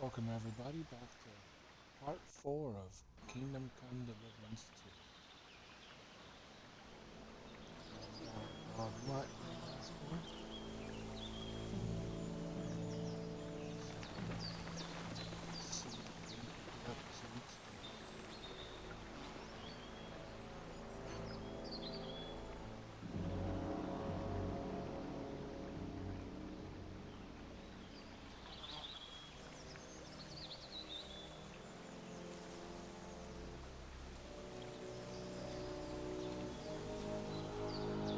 Welcome everybody back to part 4 of Kingdom Come Deliverance 2. What in the last one? Let's see if we can pick it up 2 weeks ago.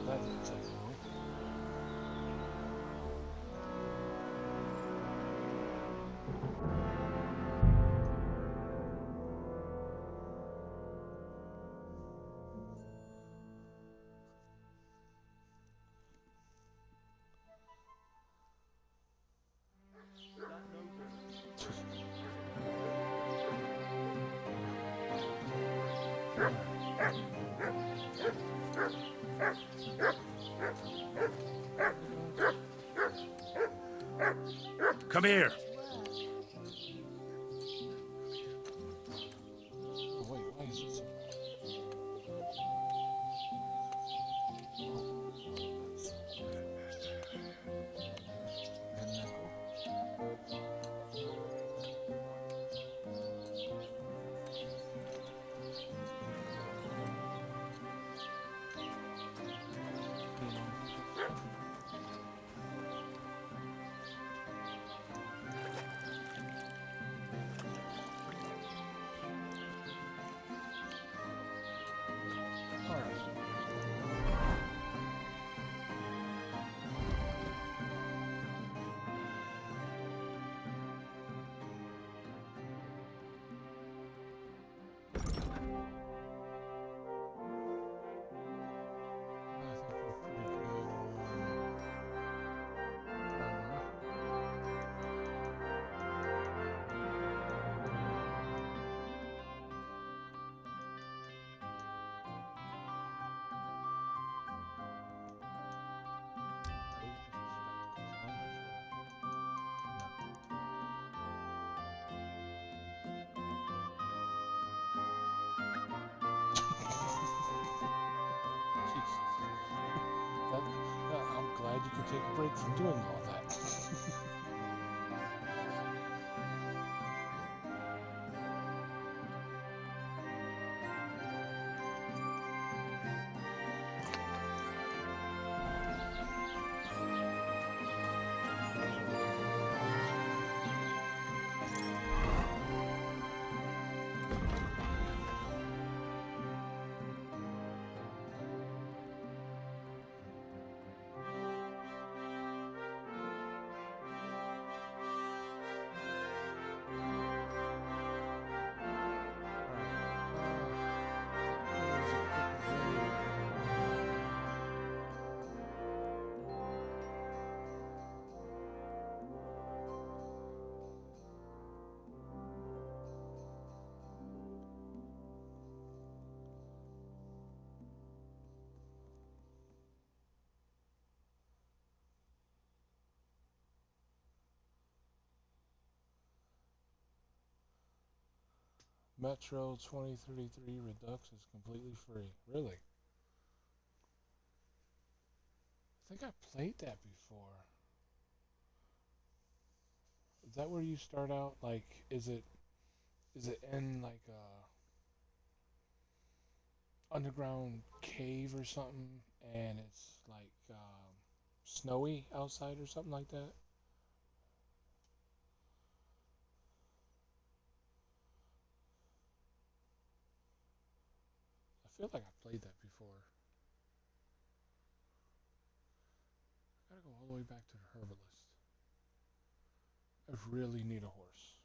That didn't take long. Come here. Oh wait, why is it so... And nickel. I'm glad you could take a break from doing all that. Metro 2033 Redux is completely free. Really? I think I played that before. Is that where you start out? Like, is it in like a underground cave or something, and it's like snowy outside or something like that? I feel like I played that before. I gotta go all the way back to the herbalist. I really need a horse.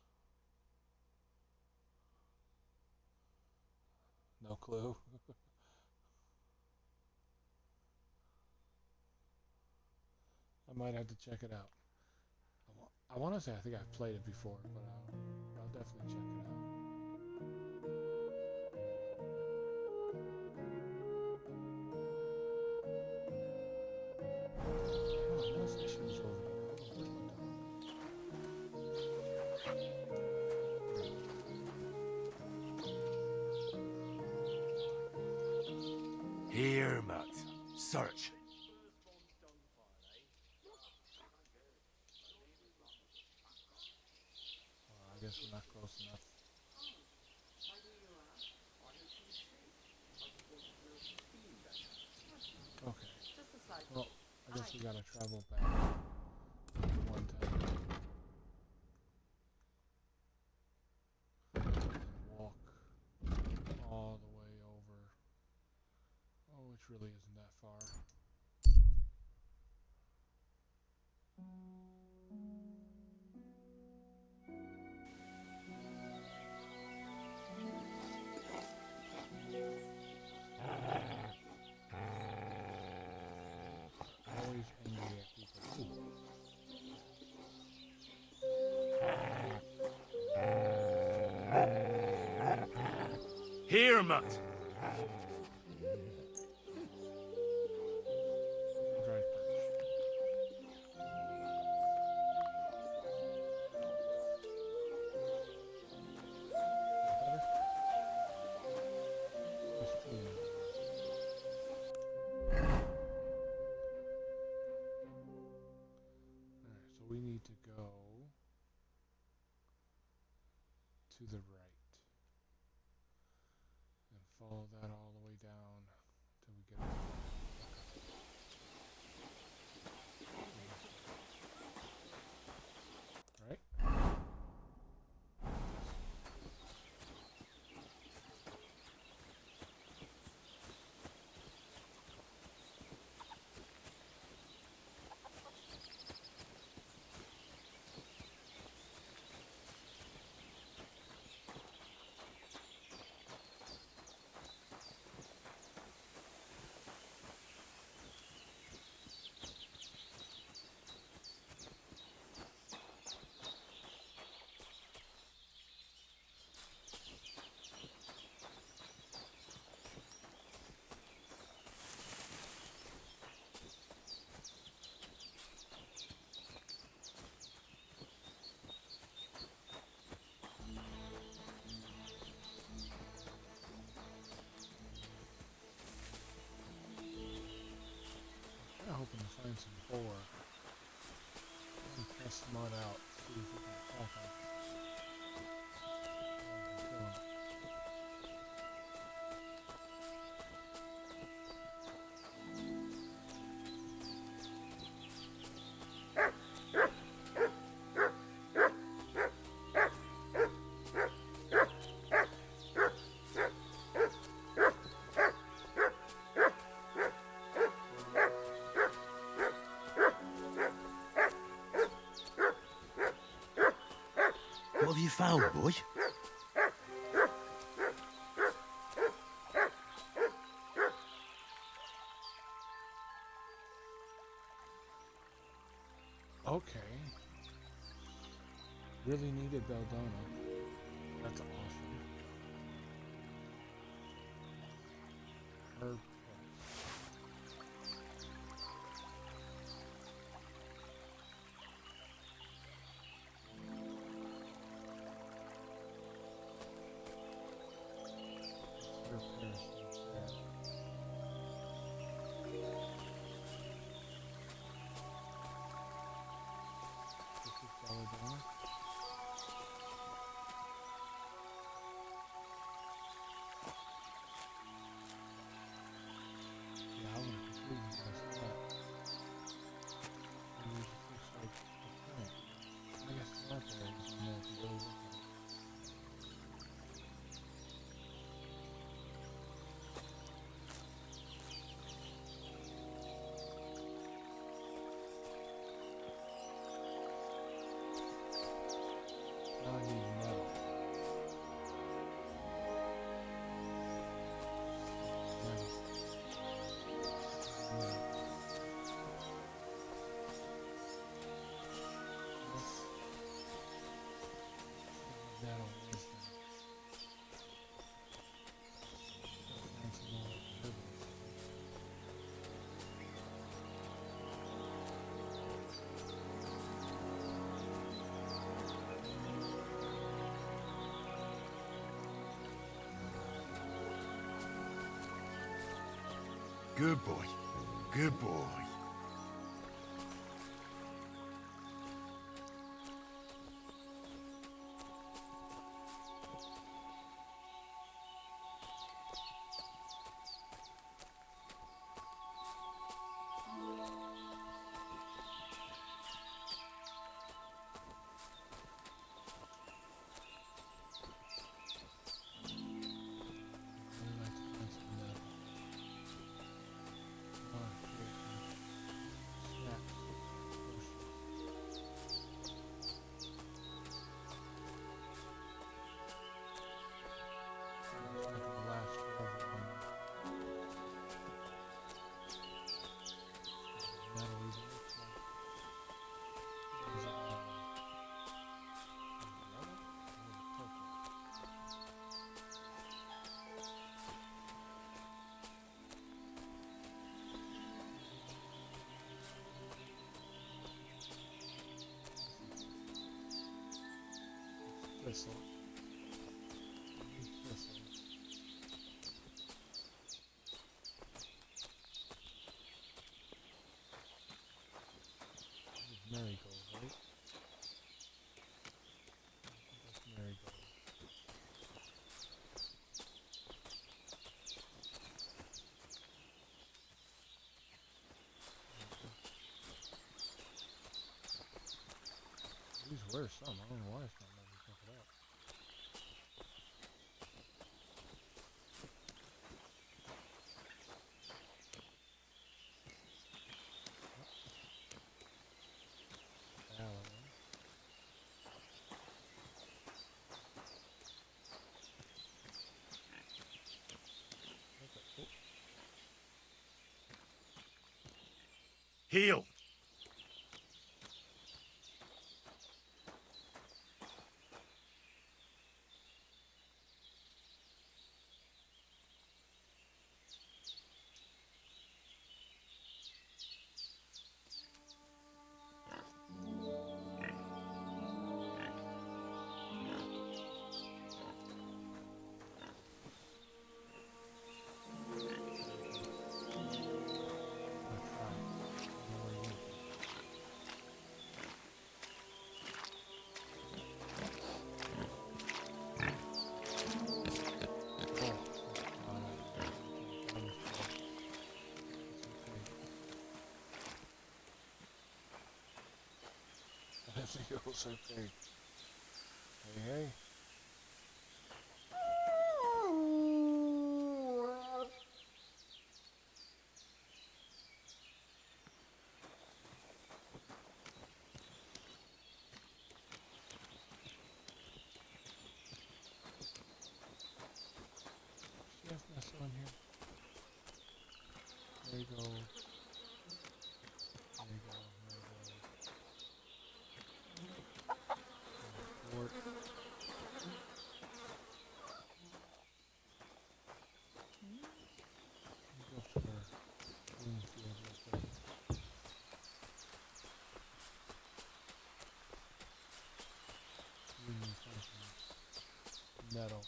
No clue. I might have to check it out. I want to say I think I've played it before, but I'll definitely check it out. Oh, what's the shoes over here? Oh, where's my dog? Here, Matt. Search. Well, I guess we're not close enough. Okay. Well, I guess we gotta travel back to the one town and walk all the way over. Oh, which really isn't that far. Always angry at people. Ooh. Here, Matt. Dried perch. Better? There's two in there. Alright, so we need to go to the right and follow that all the way down till we get over there. Right? I'm hoping to find some boar and test mud out, see if we can attack them. Kill them. What have you found, boy? Okay. Really needed Belladonna. That's awesome. Herb. Belladonna. Yeah, I would have completely messed up. And we just looks like the plant. I guess there are berries in there if you really look at it. Now I need metal. Metal. Metal wisdom. Find some more herbals. Good boy. Good boy. I'd like to find some metal. Oh, great. Snaps. Potions. It's not gonna last forever on me. Metal even looks like. What is it now? Yellow? Or is it purple? Thistle. Thistle. This is marigold, right? That's marigold. These were some. I don't know why it's not letting me pick it up. Allen. Okay. Oh, Heal. I tried. I know where you went. Oh, I was close. It's okay. It's okay. Hey, hey. See if that's on here. There you go. There you go. There you go. Fort. Go up to the green field real quick. We need to find some metal.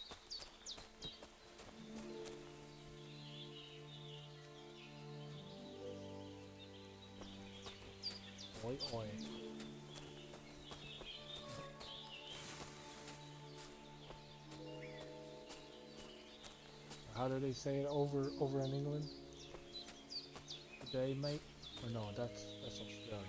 Oi, oi. How do they say it over in England? Good day, mate? Or no, that's Australia.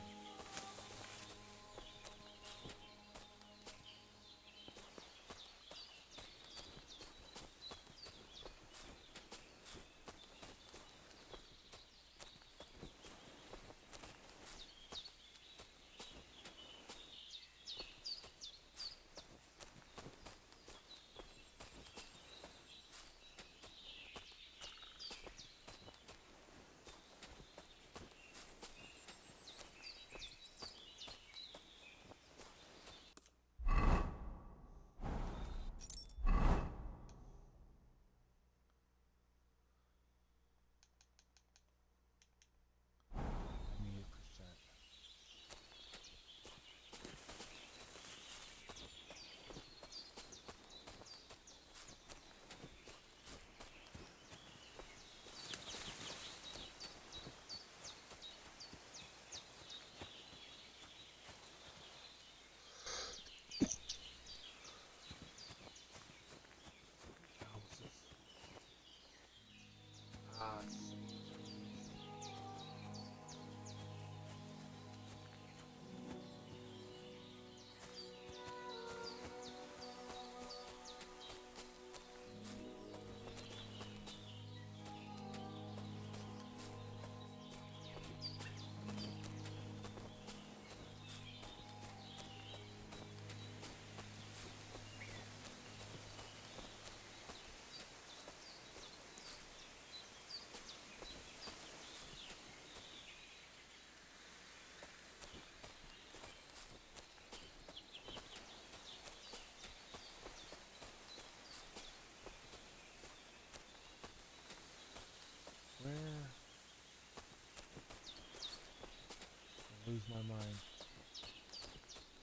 my mind.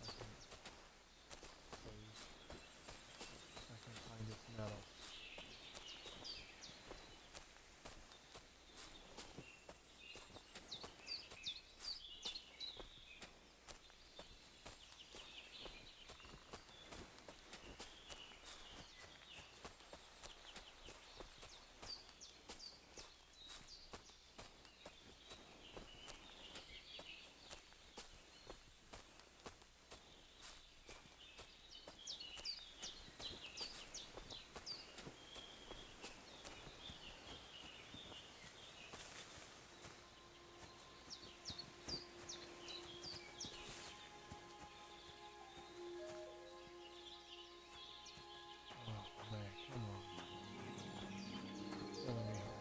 I can save. I can find its metal. Oh man, come on. Killing me hard.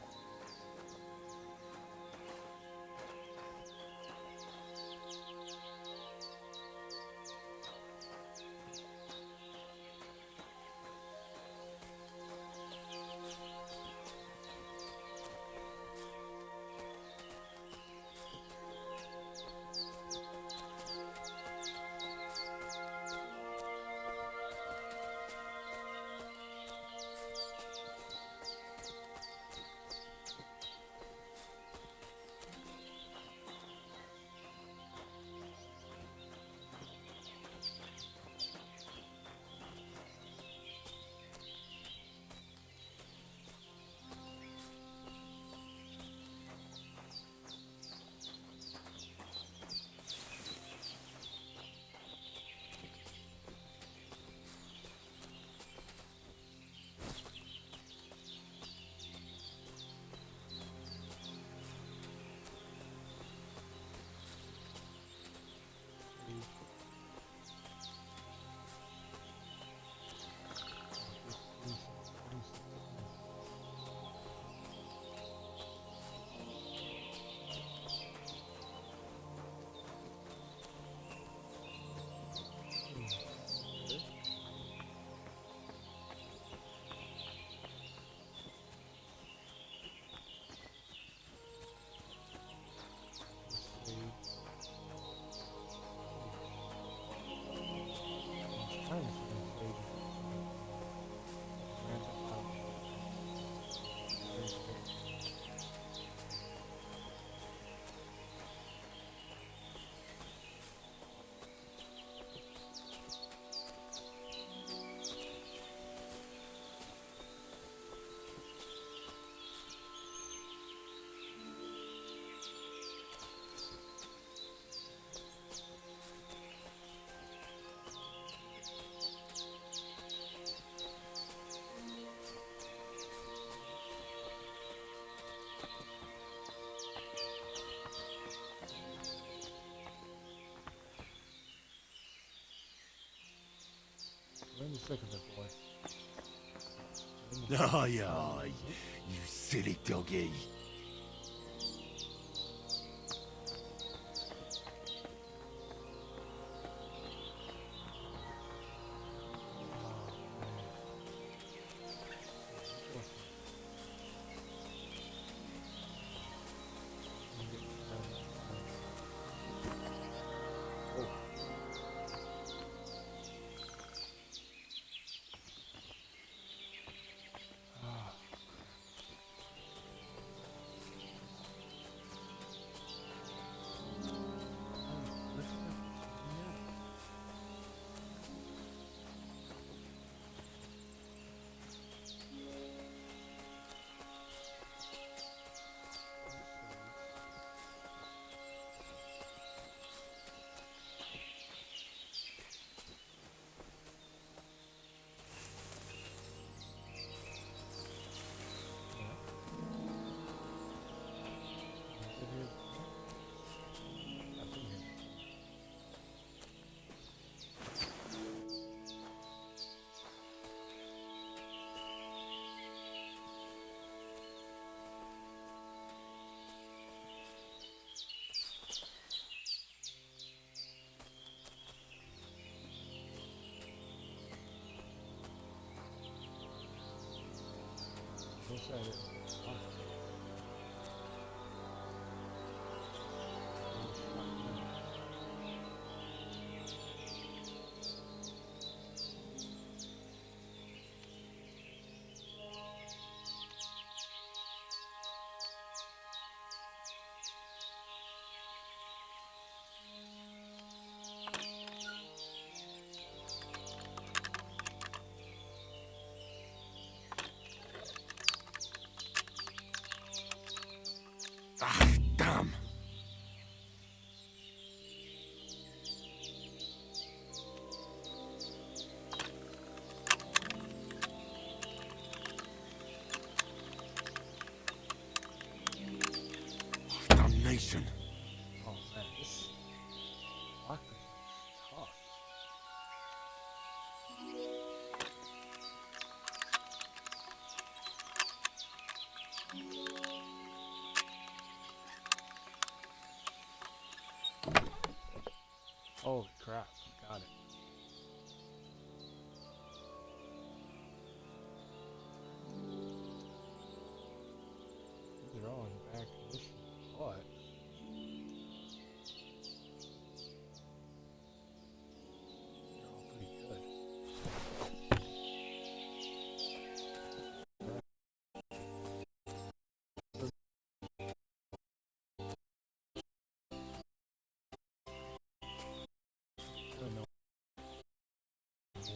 I'm sick of it, boy. Aye, aye, you silly doggy. What's that? mission. Oh man, this lock pick is tough. Holy crap, got it. These are all in bad condition, but they're all pretty good. I don't know.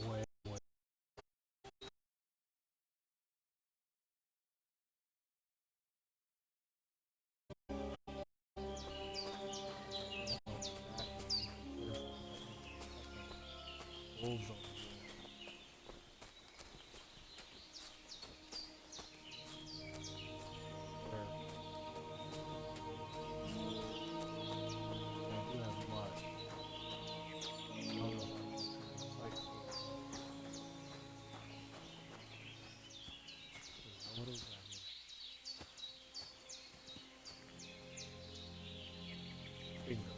Way, way. Wolves over there. I do have a lot. I don't know if I can fight for it. What is that here? Bingo.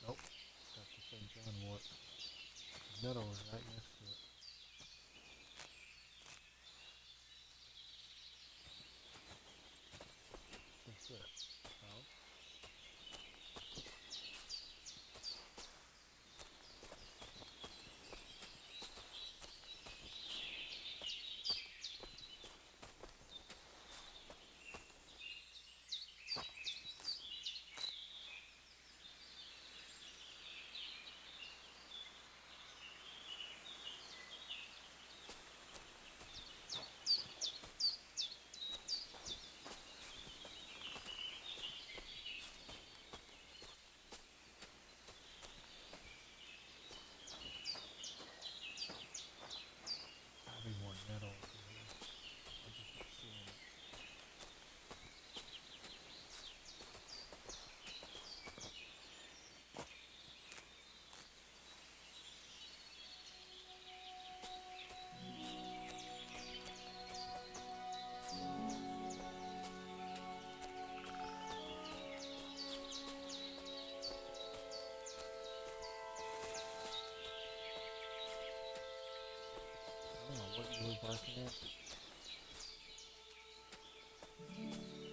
Nope. Got the St. John wort. The meadow is right next to it. That's it. Well, I need more meadow over here. I'm just not seeing it. I don't know what you were barking at.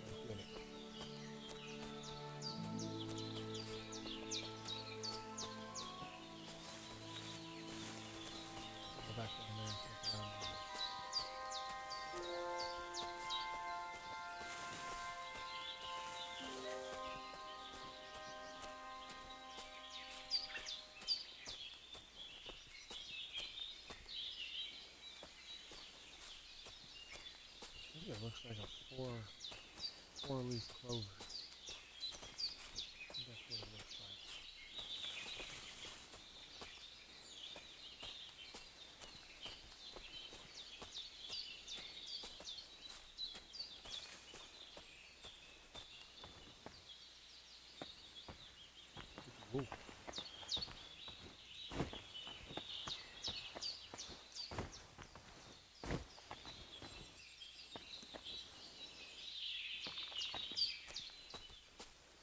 Don't get it. Go back down there and check it out. I think it looks like a four-leaf clover. I think that's what it looks like. Ooh. What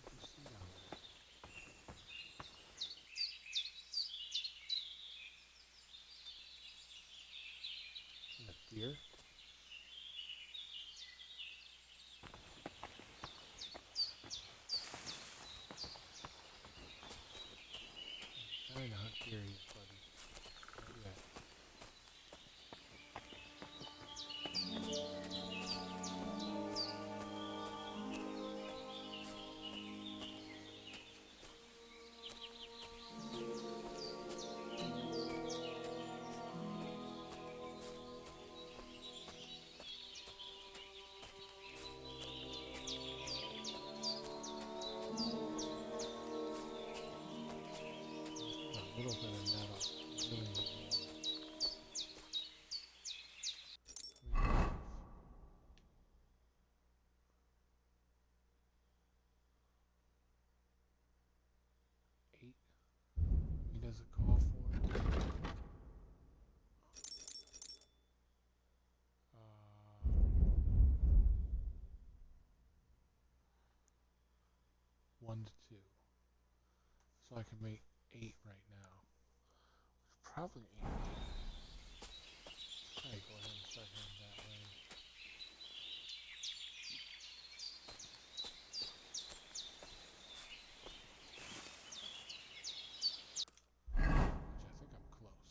do you see down there? Is that deer? 1 to 2. So I can make 8 right now. Probably 8. Alright, go ahead and start heading that way. Which I think I'm close.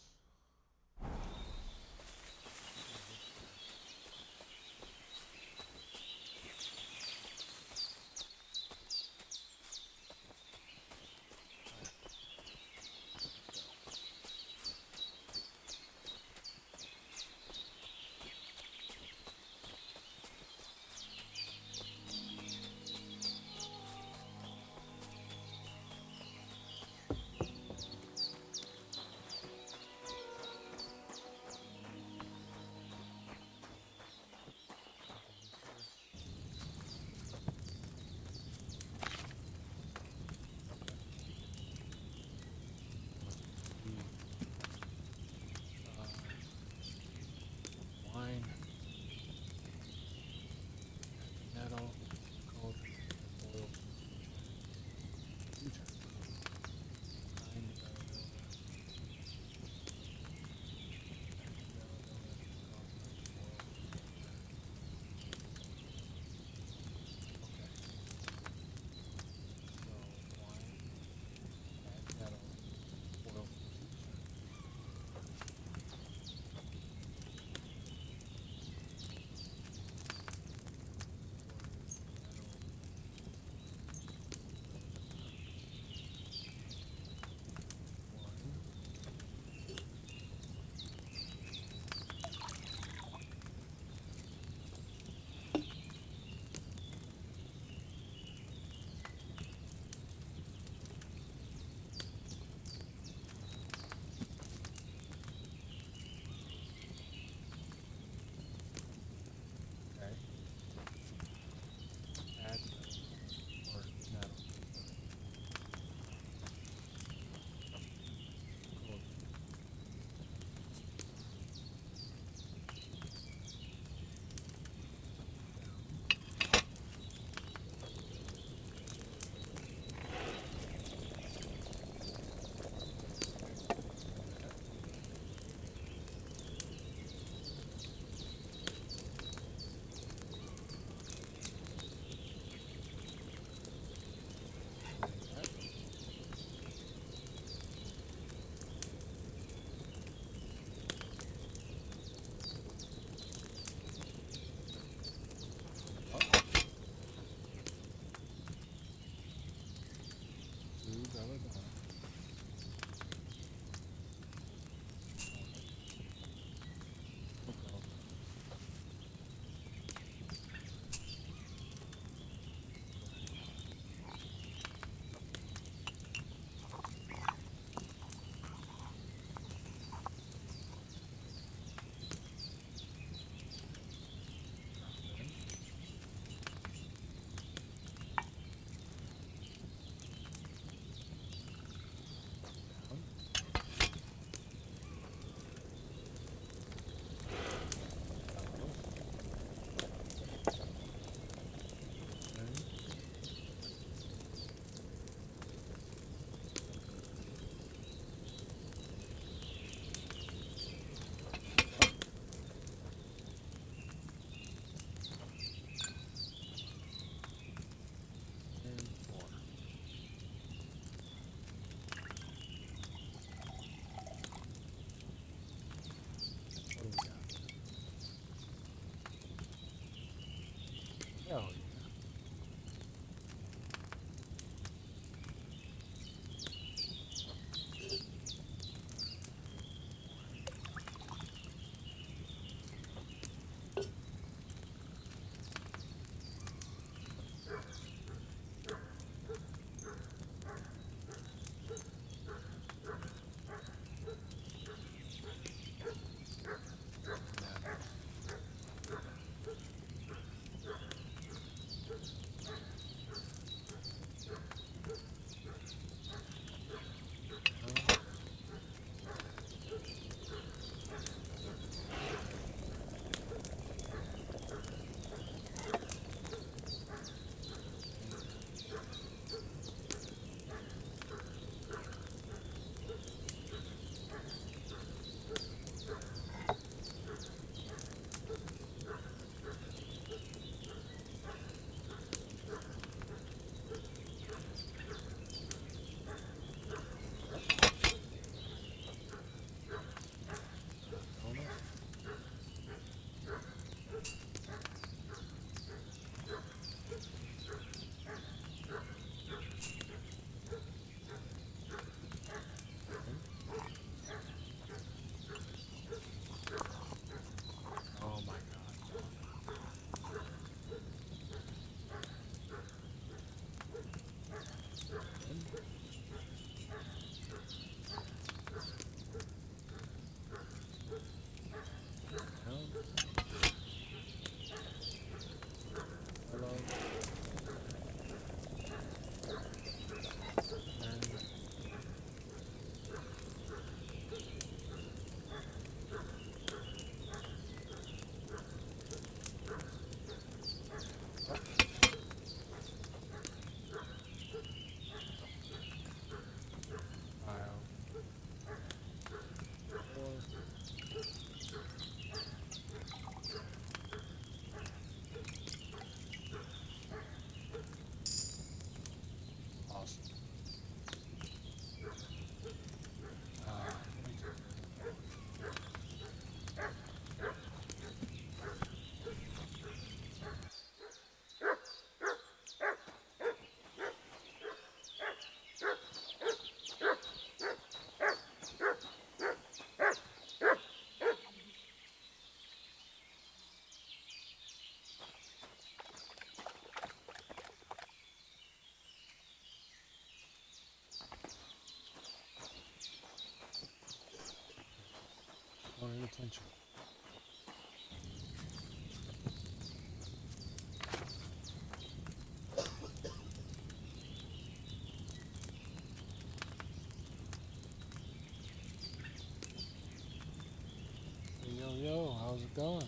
Yo, how's it going?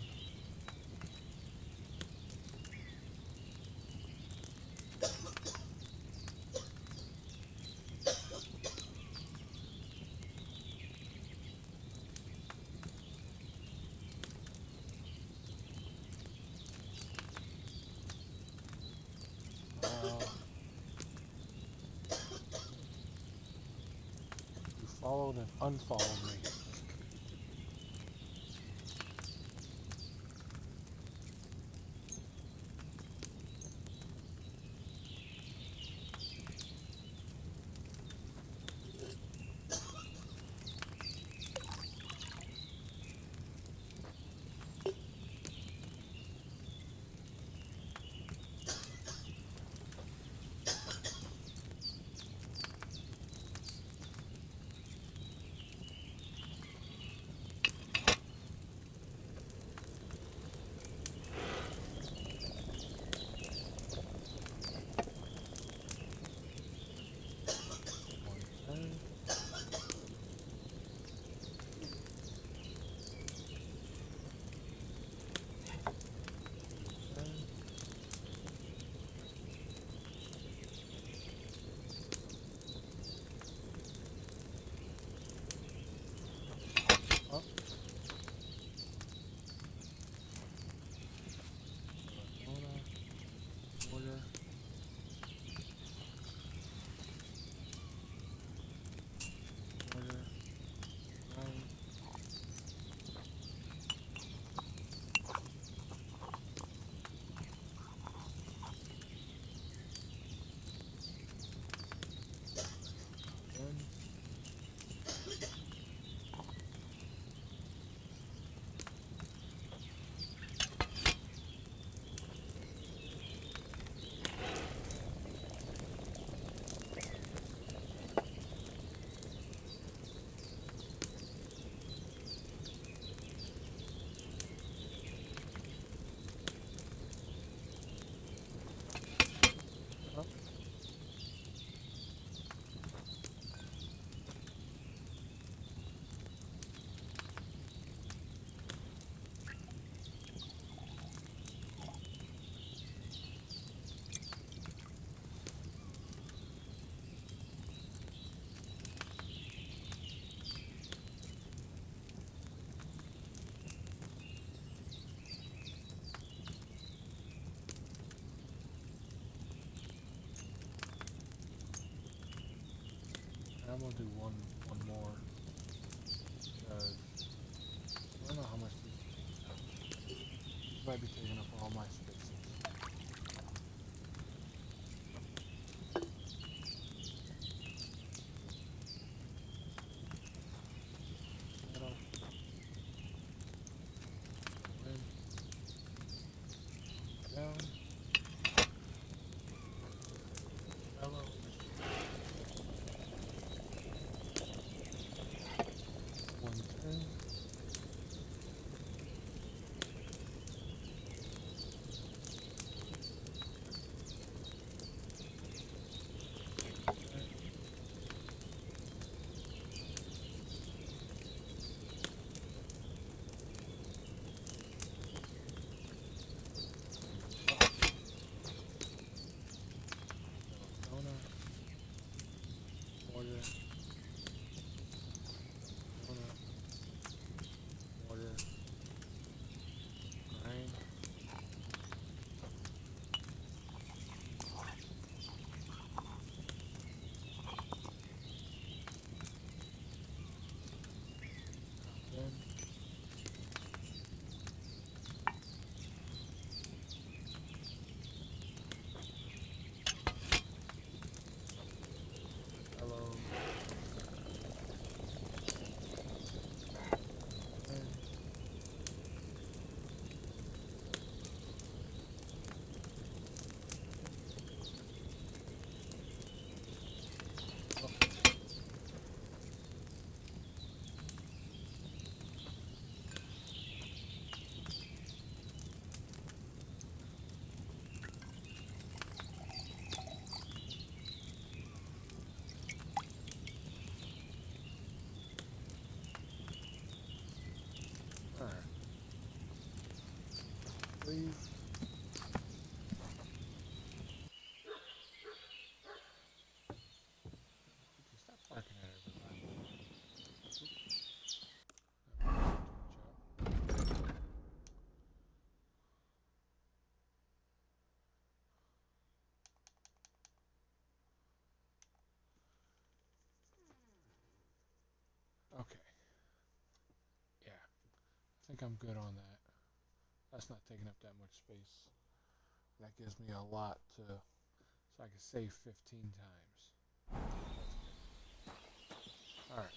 You followed and unfollowed me. One turn. Turn. Up. Corona. Order. Order. Right. Done. Up. I'm gonna do one more because I don't know how much these might be taking up all my spaces. Metal, in, down, yellow, one turn, please. Would you stop barking at everybody? Oop. Too much out. Okay. Yeah. I think I'm good on that. That's not taking up that much space. That gives me a lot to, so I can save 15 times. That's good. Alright.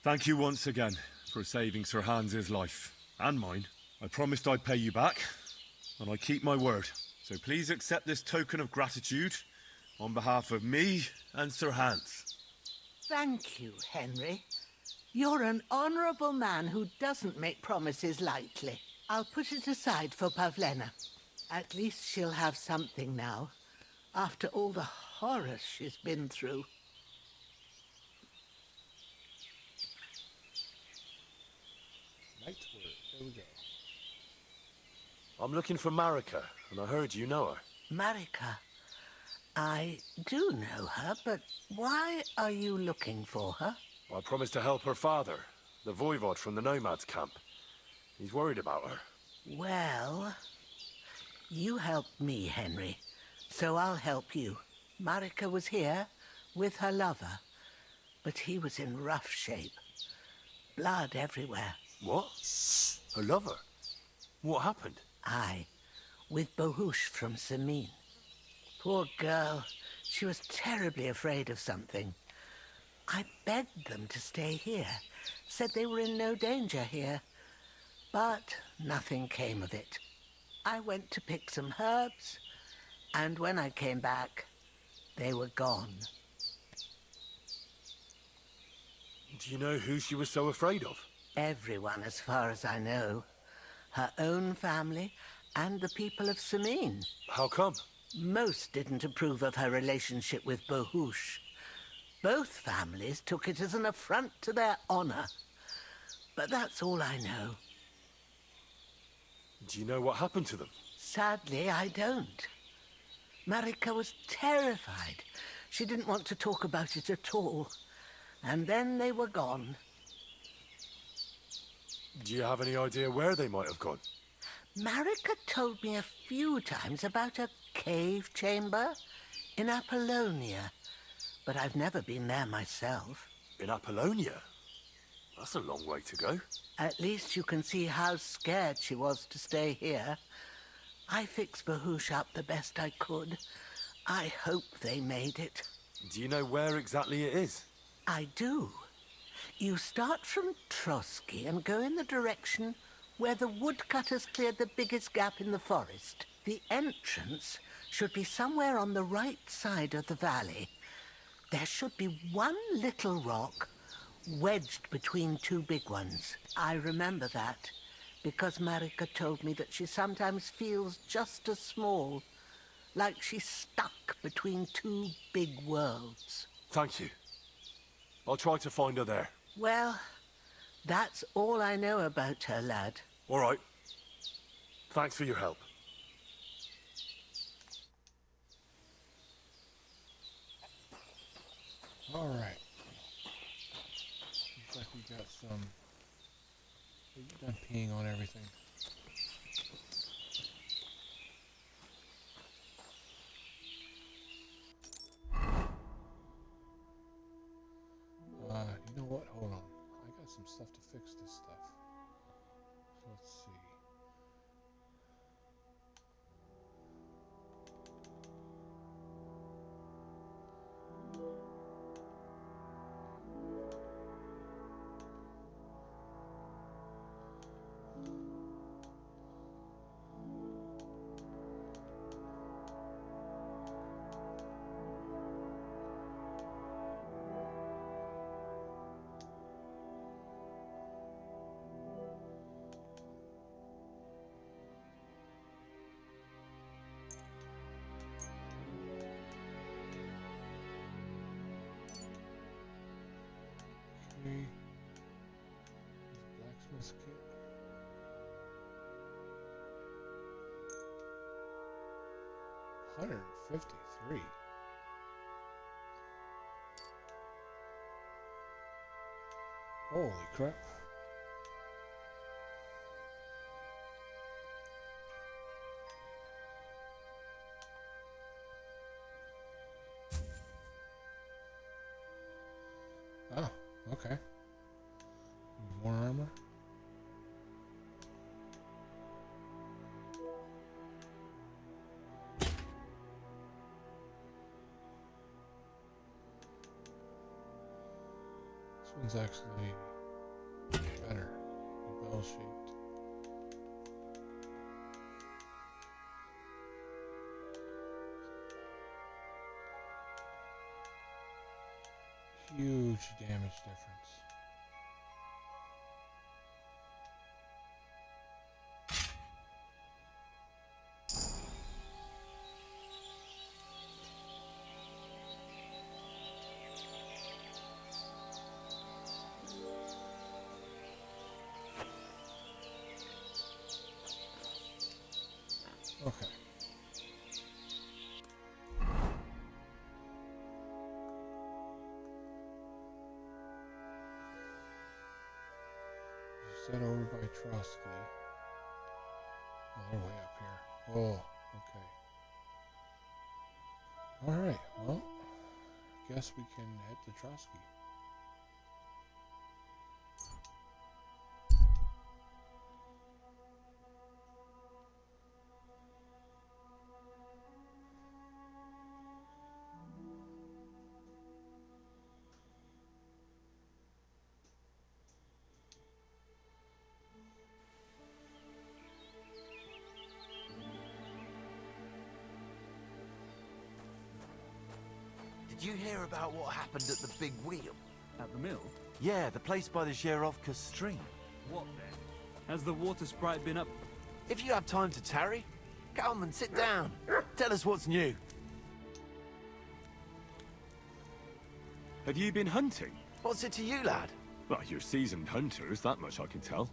Thank you once again for saving Sir Hans's life. And mine. I promised I'd pay you back, and I keep my word. So please accept this token of gratitude on behalf of me and Sir Hans. Thank you, Henry. You're an honourable man who doesn't make promises lightly. I'll put it aside for Pavlena. At least she'll have something now, after all the horrors she's been through. Knight's word. There we go. I'm looking for Marika, and I heard you know her. Marika, I do know her, but why are you looking for her? I promised to help her father, the voivod from the nomads camp. He's worried about her. Well, you helped me, Henry, so I'll help you. Marika was here with her lover, but he was in rough shape. Blood everywhere. What? Her lover? What happened? Aye, with Bohush from Samin. Poor girl, she was terribly afraid of something. I begged them to stay here, said they were in no danger here, but nothing came of it. I went to pick some herbs, and when I came back, they were gone. Do you know who she was so afraid of? Everyone, as far as I know. Her own family and the people of Samin. How come? Most didn't approve of her relationship with Bohush. Both families took it as an affront to their honor. But that's all I know. Do you know what happened to them? Sadly, I don't. Marika was terrified. She didn't want to talk about it at all. And then they were gone. Do you have any idea where they might have gone? Marika told me a few times about a cave chamber in Apollonia, but I've never been there myself. In Apollonia? That's a long way to go. At least you can see how scared she was to stay here. I fixed Bahush up the best I could. I hope they made it. Do you know where exactly it is? I do. You start from Trotsky and go in the direction where the woodcutters cleared the biggest gap in the forest. The entrance should be somewhere on the right side of the valley. There should be one little rock wedged between two big ones. I remember that because Marika told me that she sometimes feels just as small, like she's stuck between two big worlds. Thank you. I'll try to find her there. Well, that's all I know about her, lad. All right. Thanks for your help. All right. Looks like we got some. We've done peeing on everything. You know what? Hold on. I got some stuff to fix this stuff. So let's see. This kid. $153. Holy crap. Oh, okay. More armor. This one's actually better. Bell shaped. Huge damage difference. Okay. Set over by Trusky. Oh, they're way up here. Oh, okay. Alright, well, guess we can head to Trusky. Did you hear about what happened at the big wheel? At the mill? Yeah, the place by the Zherovka stream. What then? Has the water sprite been up? If you have time to tarry, come and sit down. Tell us what's new. Have you been hunting? What's it to you, lad? Well, you're seasoned hunters, that much I can tell.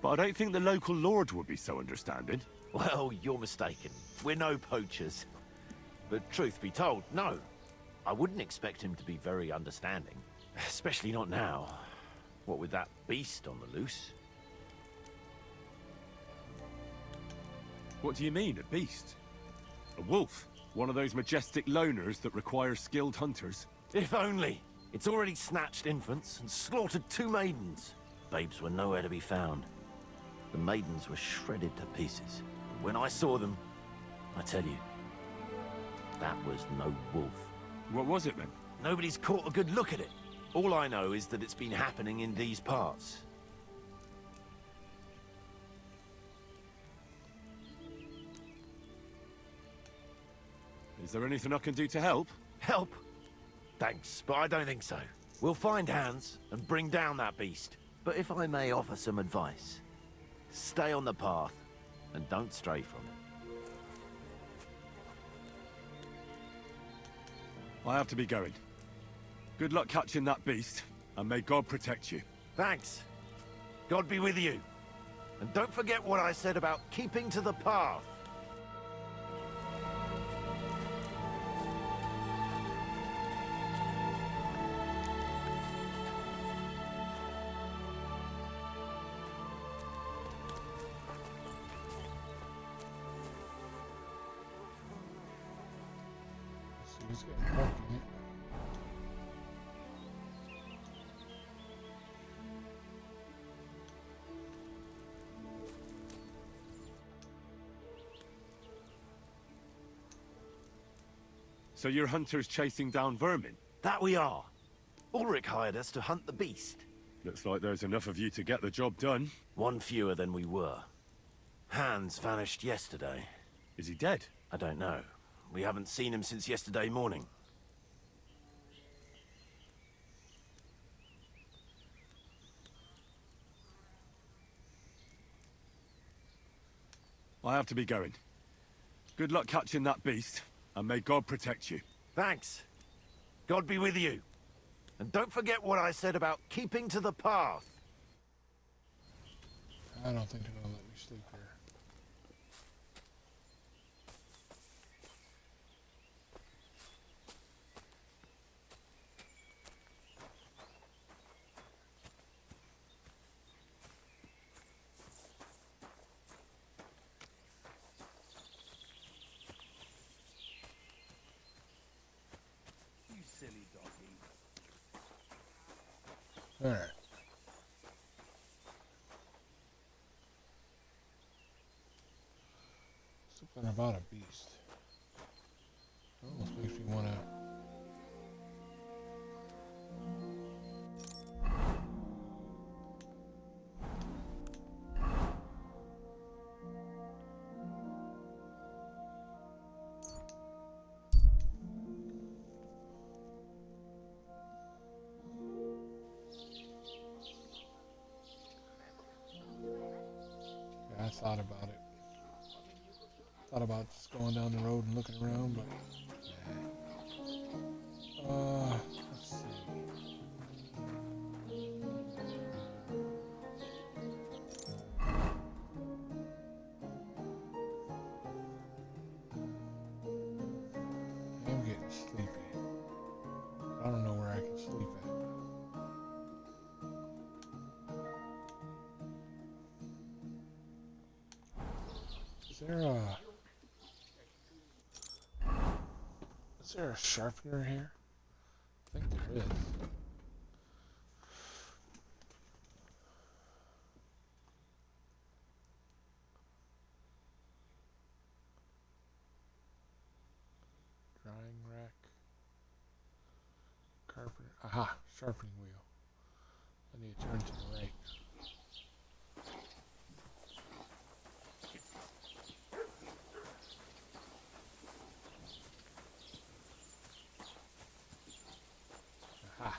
But I don't think the local lord would be so understanding. Well, you're mistaken. We're no poachers. But truth be told, no. I wouldn't expect him to be very understanding. Especially not now. What with that beast on the loose? What do you mean, a beast? A wolf? One of those majestic loners that require skilled hunters? If only. It's already snatched infants and slaughtered 2 maidens. Babes were nowhere to be found. The maidens were shredded to pieces. When I saw them, I tell you, that was no wolf. What was it then? Nobody's caught a good look at it. All I know is that it's been happening in these parts. Is there anything I can do to help? Help? Thanks, but I don't think so. We'll find Hans and bring down that beast. But if I may offer some advice, stay on the path and don't stray from it. I have to be going. Good luck catching that beast, and may God protect you. Thanks. God be with you. And don't forget what I said about keeping to the path. It's getting dark, ain't it? So you're hunters chasing down vermin? That we are. Ulrich hired us to hunt the beast. Looks like there's enough of you to get the job done. 1 fewer than we were. Hans vanished yesterday. Is he dead? I don't know. We haven't seen him since yesterday morning. I have to be going. Good luck catching that beast, and may God protect you. Thanks. God be with you. And don't forget what I said about keeping to the path. I don't think they're gonna let me sleep here. You silly doggy. Alright. Something about a beast. Almost makes me wanna. Yeah, I thought about it. Thought about just going down the road and looking around, but let's see. I'm getting sleepy. I don't know where I can sleep at. Is there a sharpener here? I think there is. Drying rack. Carpenter. Aha! Sharpening wheel. I need to turn to the right. Aha!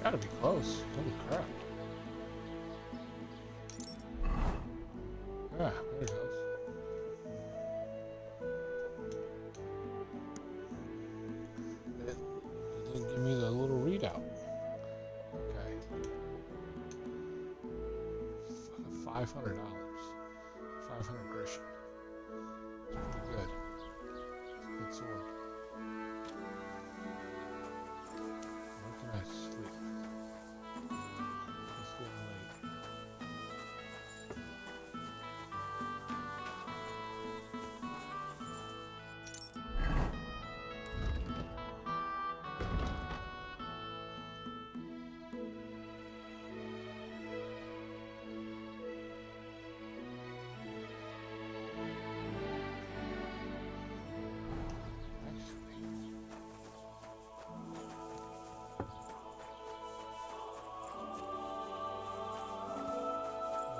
Gotta be close. Holy crap. Ah, there it goes. It didn't give me the little readout. Okay. $500. 500 Grisham. It's pretty good. It's a good sword. Where can I sleep? It's getting late.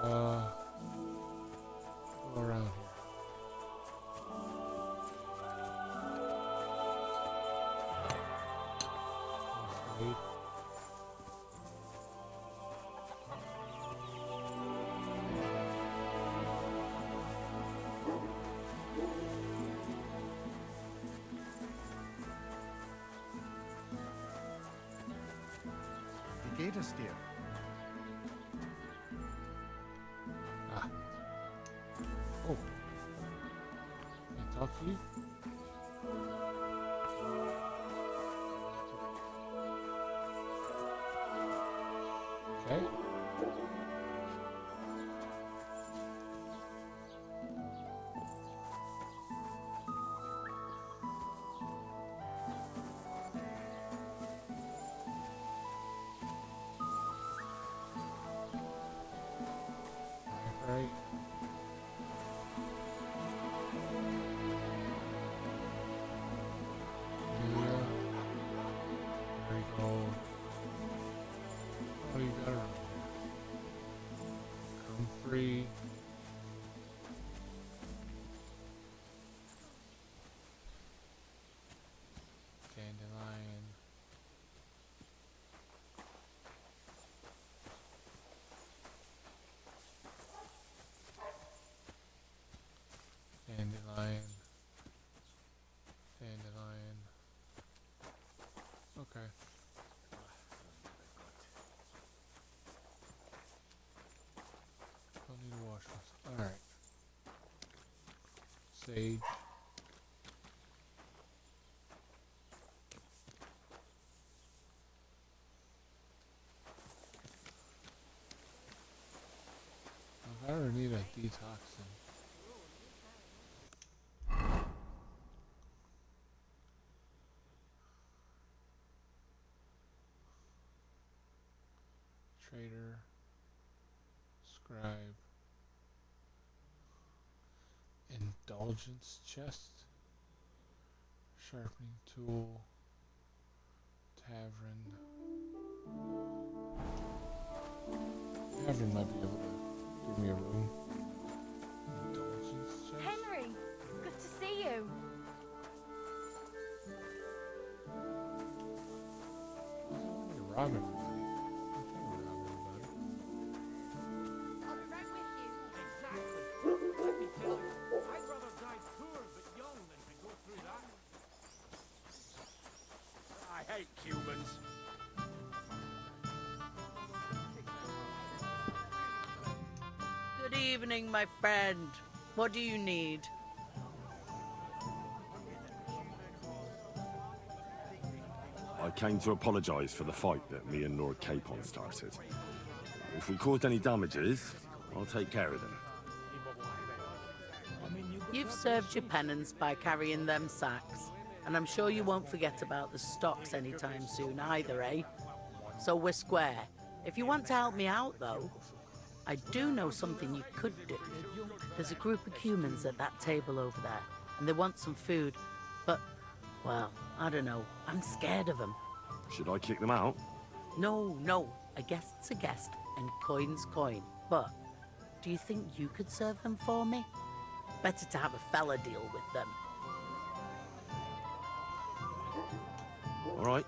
go around here. Wait. Wie geht es dir? Ah. Oh. Can I talk to you? Okay. Right. Yeah. There we go. Oh, you got her. Come free. Dandelion. Dandelion. Dandelion. Okay. Don't need to wash this. Alright. Sage. I don't need a detoxin. Trader, scribe, indulgence chest, sharpening tool, tavern. Tavern might be able to give me a room. Indulgence chest. Henry, good to see you. You're robbing everybody. I'm trying to rob everybody. I'll be right with you. Exactly. Let me tell you, I'd rather die poor but young than to go through that. I hate Cubans. Good evening, my friend. What do you need? I came to apologise for the fight that me and Lord Capon started. If we caused any damages, I'll take care of them. You've served your penance by carrying them sacks, and I'm sure you won't forget about the stocks anytime soon either, eh? So we're square. If you want to help me out, though, I do know something you could do. There's a group of humans at that table over there, and they want some food, but, well, I don't know. I'm scared of them. Should I kick them out? No. A guest's a guest, and coin's coin. But, do you think you could serve them for me? Better to have a fella deal with them. All right.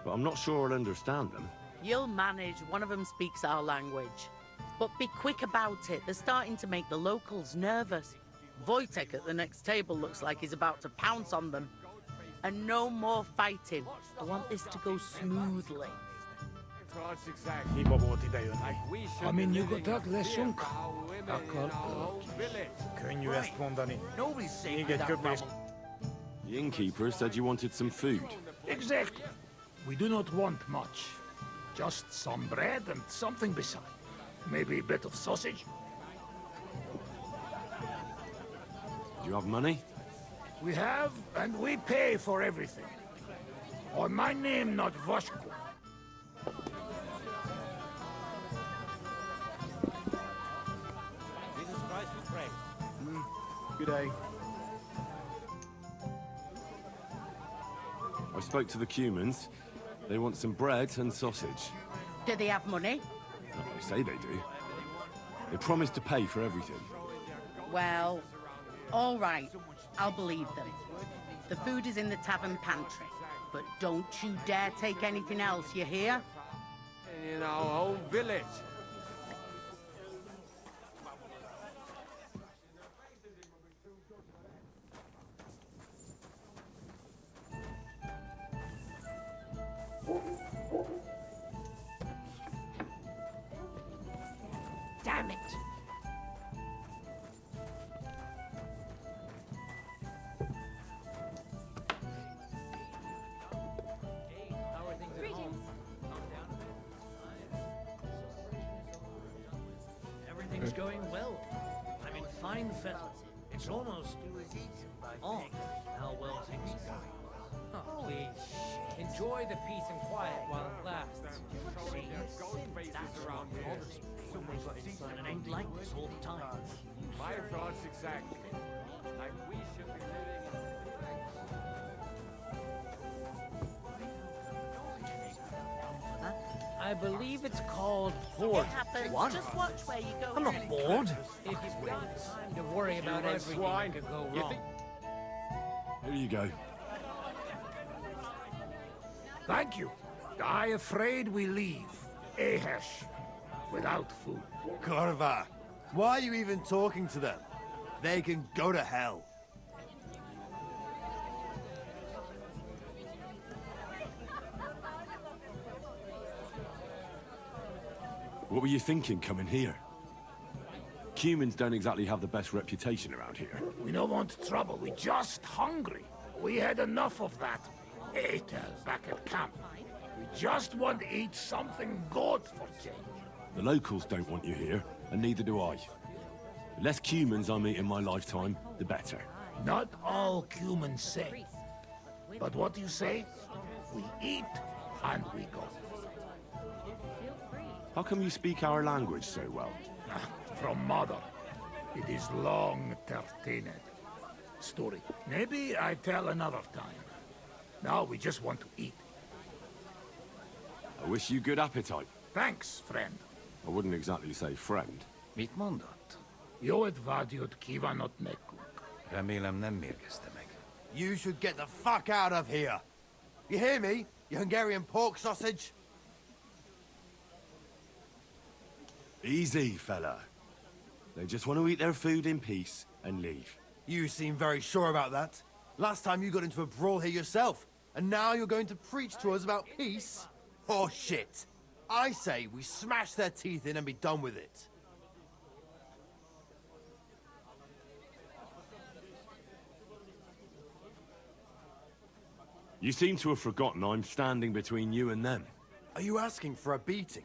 But I'm not sure I'll understand them. You'll manage. One of them speaks our language. But be quick about it. They're starting to make the locals nervous. Wojtek at the next table looks like he's about to pounce on them. And no more fighting. I want this to go smoothly. Ami niego tak lesunka. Kun ju respondani. Nobody's safe Inget without gubbis. rubble. The innkeeper said you wanted some food. Exactly. We do not want much. Just some bread and something beside. Maybe a bit of sausage. Do you have money? We have, and we pay for everything. On my name, not Voshko. Jesus Christ we pray. Good day. I spoke to the Cumans. They want some bread and sausage. Do they have money? They say they do. They promised to pay for everything. Well, all right. I'll believe them. The food is in the tavern pantry. But don't you dare take anything else, you hear? In our whole village. Damn it! Greetings. Everything's going well. I'm in fine feather. It's almost on how well things are going. Oh, please. Enjoy the peace and quiet while it lasts. See, that's around here. Someone's got inside and it ain't like this all the time. My thoughts exactly. Like we should be living I believe it's called bored. It happens. What? Just watch where you go. I'm not bored. If you've got time to worry about everything that could go wrong. Here you go. Thank you. I afraid we leave. Ahesh. Without food. Corva, why are you even talking to them? They can go to hell. What were you thinking coming here? Humans don't exactly have the best reputation around here. We don't want trouble. We just hungry. We had enough of that. Etel back at camp. We just want to eat something good for change. The locals don't want you here, and neither do I. The less humans I meet in my lifetime, the better. Not all humans say. But what you say? We eat and we go. How come you speak our language so well? From mother. It is long tertined. Story. Maybe I tell another time. Now we just want to eat. I wish you good appetite. Thanks, friend. I wouldn't exactly say friend. Mit mondott? Jó vágyott kívánok nekünk. Remélem nem mérgezte meg. You should get the fuck out of here. You hear me, you Hungarian pork sausage? Easy, fella. They just want to eat their food in peace and leave. You seem very sure about that. Last time you got into a brawl here yourself, and now you're going to preach to us about peace? Oh shit. I say we smash their teeth in and be done with it. You seem to have forgotten I'm standing between you and them. Are you asking for a beating?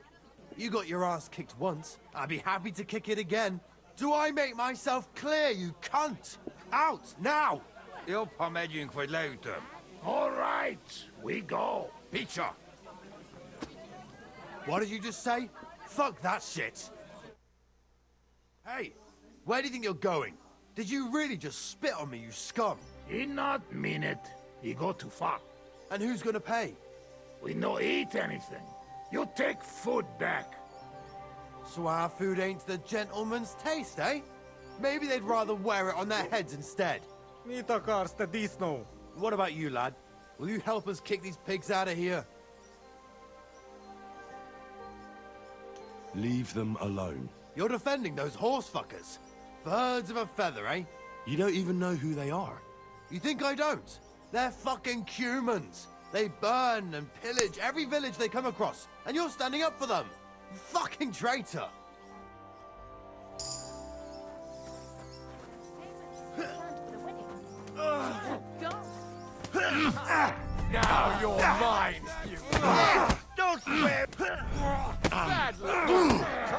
You got your ass kicked once. I'd be happy to kick it again. Do I make myself clear, you cunt? Out, now! Jobbha megyünk, vagy leütöm. All right, we go. Picture! What did you just say? Fuck that shit! Hey, where do you think you're going? Did you really just spit on me, you scum? He not mean it. He go too far. And who's gonna pay? We no eat anything. You take food back. So our food ain't the gentleman's taste, eh? Maybe they'd rather wear it on their heads instead. Mit akarsz, te disznó? What about you, lad? Will you help us kick these pigs out of here? Leave them alone. You're defending those horse fuckers. Birds of a feather, eh? You don't even know who they are. You think I don't? They're fucking humans. They burn and pillage every village they come across, and you're standing up for them. You fucking traitor. Now you're mine, you Don't swear. bad luck.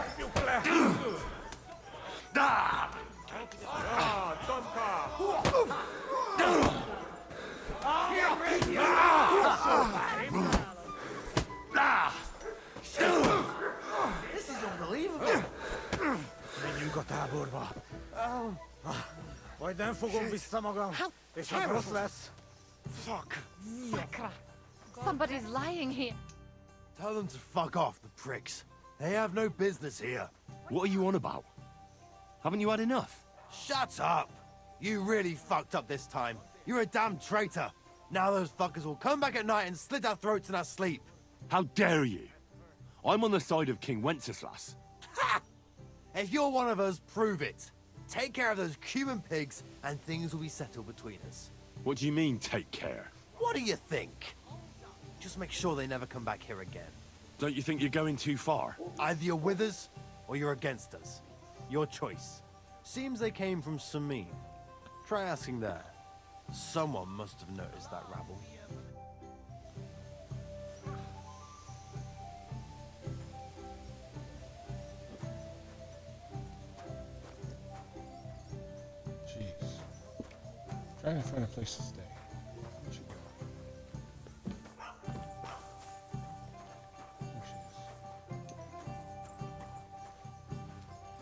This is unbelievable. Menjünk a táborba. Majd nem fogom vissza magam, és az rossz lesz. Fuck. Sakra! Somebody's lying here. Tell them to fuck off, the pricks. They have no business here. What are you on about? Haven't you had enough? Shut up! You really fucked up this time. You're a damn traitor. Now those fuckers will come back at night and slit our throats in our sleep. How dare you? I'm on the side of King Wenceslas. Ha! If you're one of us, prove it. Take care of those Cuban pigs, and things will be settled between us. What do you mean, take care? What do you think? Just make sure they never come back here again. Don't you think you're going too far? Either you're with us, or you're against us. Your choice. Seems they came from Samin. Try asking there. Someone must have noticed that rabble. Jeez. Trying to find a place to stay. Where'd she go? There she is.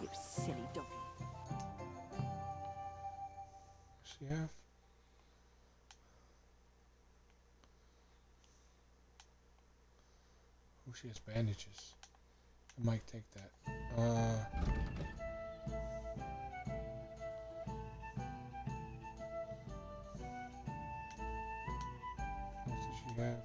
You silly doggy. What's she have? Oh, she has bandages. I might take that. What does she have?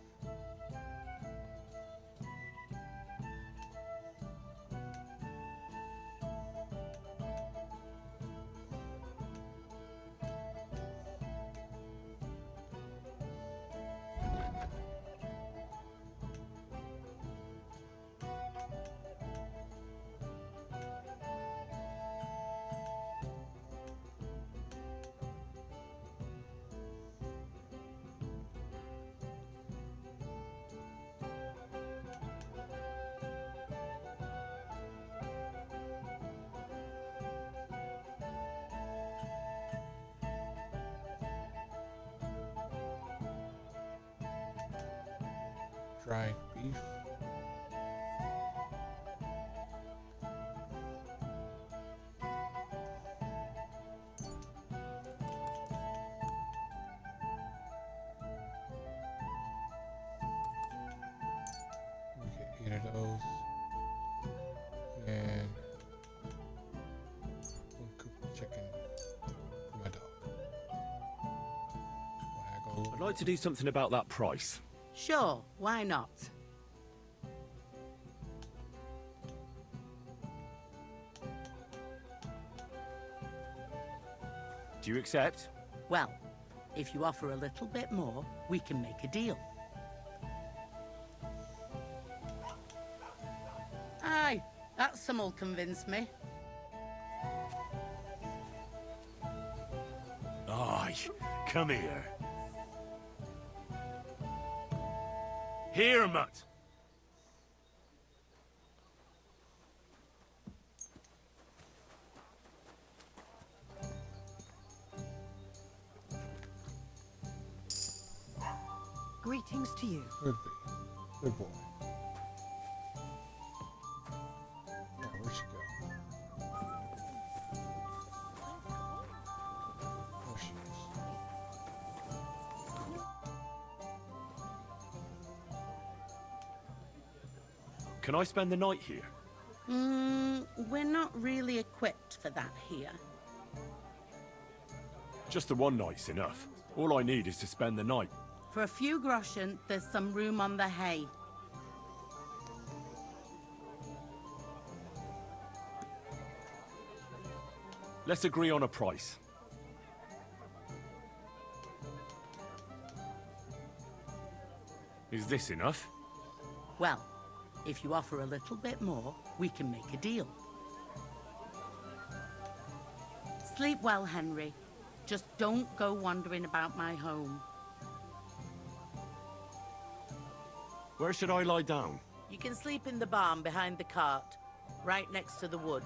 Dried beef. Okay, 8 of those. And 1 coop of chicken for my dog. I'd like to do something about that price. Sure, why not? Do you accept? Well, if you offer a little bit more, we can make a deal. Aye, that sum'll convince me. Aye, come here. Here, mutt. Greetings to you. Could be. Good boy. Yeah, where'd she go? There she is. Can I spend the night here? We're not really equipped for that here. Just the one night's enough. All I need is to spend the night. For a few groschen, there's some room on the hay. Let's agree on a price. Is this enough? Well, if you offer a little bit more, we can make a deal. Sleep well, Henry. Just don't go wandering about my home. Where should I lie down? You can sleep in the barn behind the cart, right next to the wood.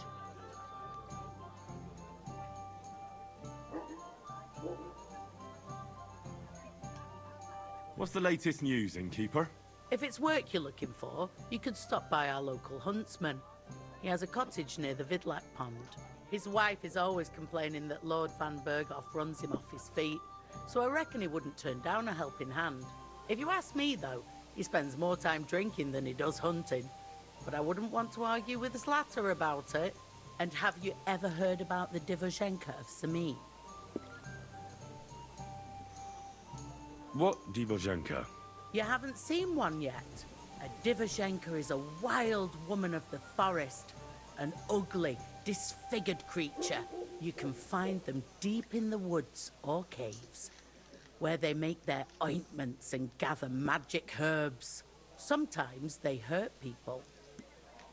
What's the latest news, innkeeper? If it's work you're looking for, you could stop by our local huntsman. He has a cottage near the Vidlac pond. His wife is always complaining that Lord Van Berghoff runs him off his feet, so I reckon he wouldn't turn down a helping hand. If you ask me, though, he spends more time drinking than he does hunting. But I wouldn't want to argue with his latter about it. And have you ever heard about the Divozhenka of Samin? What Divozhenka? You haven't seen one yet? A Divozhenka is a wild woman of the forest. An ugly, disfigured creature. You can find them deep in the woods or caves, where they make their ointments and gather magic herbs. Sometimes they hurt people.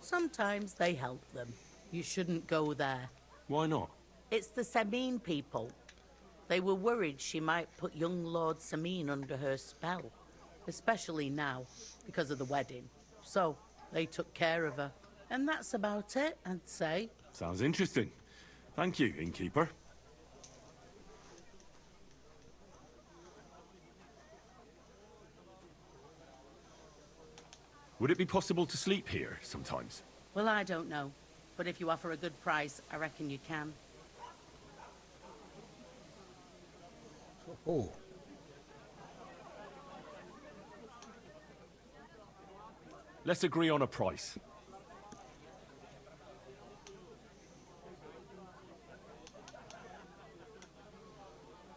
Sometimes they help them. You shouldn't go there. Why not? It's the Samin people. They were worried she might put young Lord Samin under her spell, especially now, because of the wedding. So, they took care of her. And that's about it, I'd say. Sounds interesting. Thank you, innkeeper. Would it be possible to sleep here sometimes? Well, I don't know. But if you offer a good price, I reckon you can. Oh. Let's agree on a price.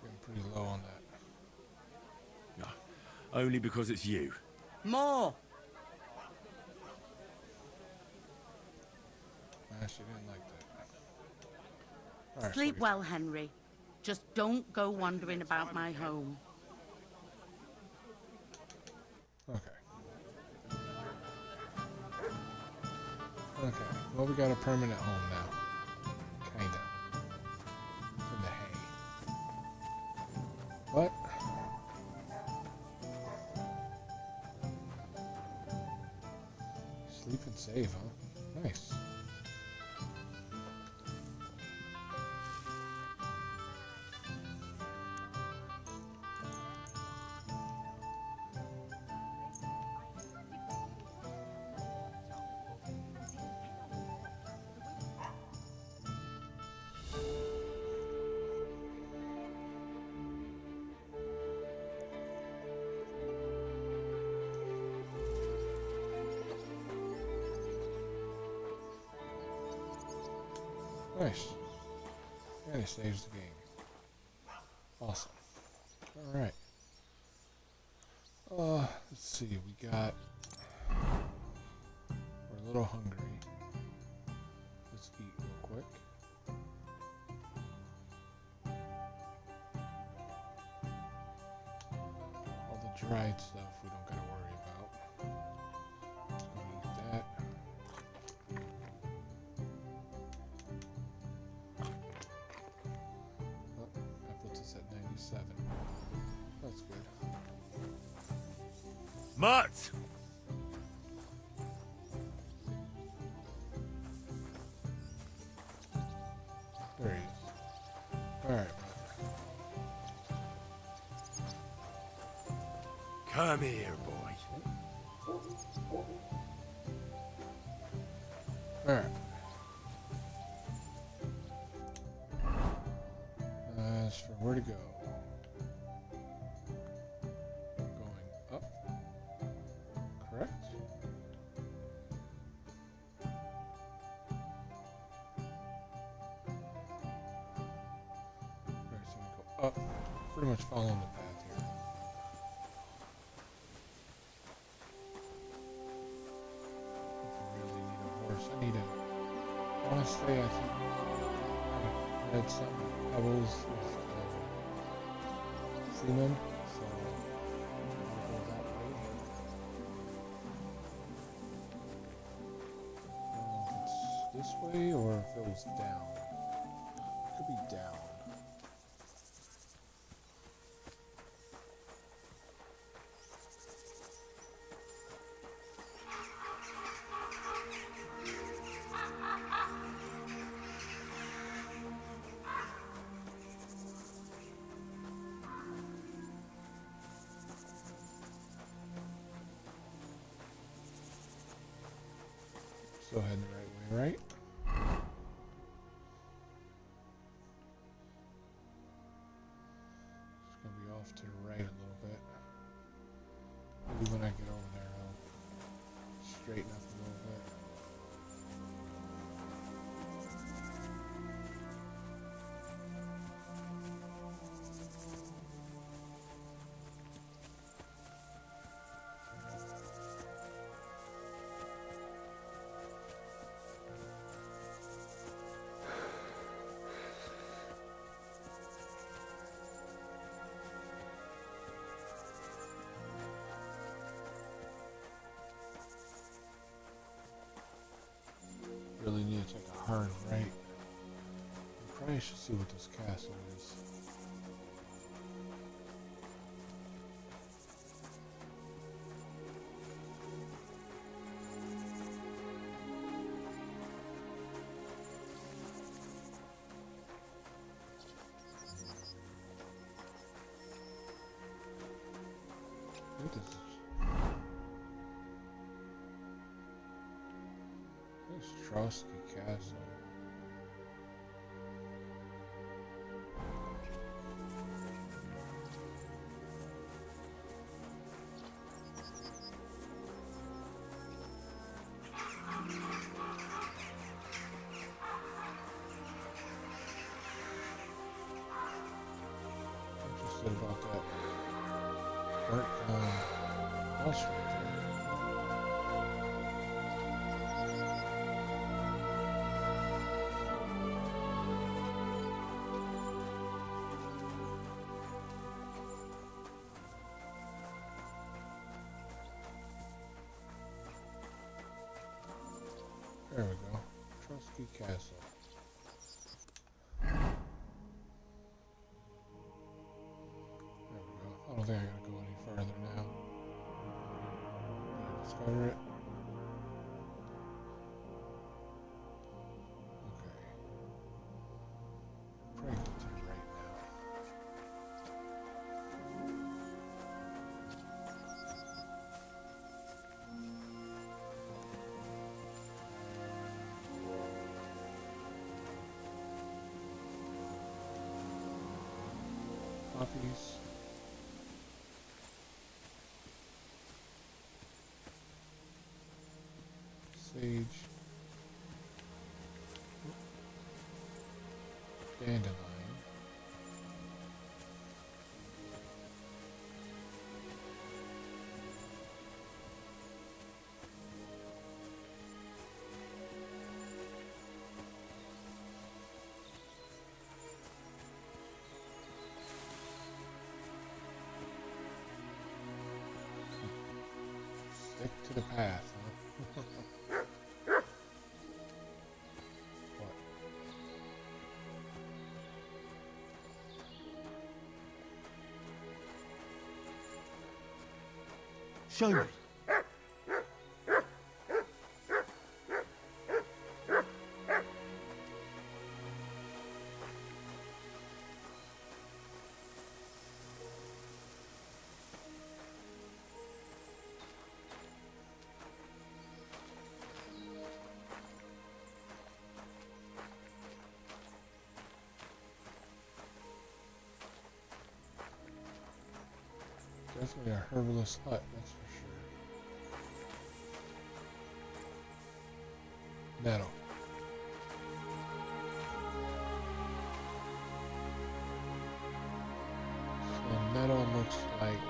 Getting pretty low on that. No, only because it's you. More! She didn't like that. Right, Sleep well, Henry. Just don't go wandering about my home. Okay. Okay. Well, we got a permanent home now. Kinda. In the hay. But sleep and save, huh? Nice. Nice. And it saves the game. Awesome. Alright. Let's see, we got... We're a little hungry. Let's eat real quick. All the dried stuff we don't gotta worry about. Let's go eat that. That puts us at 97. That's good. Mart! There he is. Alright. Come here, boy. Alright. As for where to go. Going up. Correct? Alright, so we go up. Pretty much following the path here. If you really need a horse, I need a... Honestly, I think I had some pebbles with semen, so I'll go that way. I don't know if it's this way or if it was down. It could be down. Still heading the right way, right? It's gonna be off to the right a little bit. Maybe when I get over there, I'll straighten up a little bit. hard right. I probably should see what this castle is. What is this? This is Trotsky Castle. Interested about that dark house right there. There we go. Trotsky Castle. There we go. I don't think I gotta go any further now. Did I discover it? Okay. Probably go to the right now. Poppies. Sage. Dandelion. Stick to the path, huh? What? Show me. Definitely a herbalist hut, that's for sure. Nettle. So nettle looks like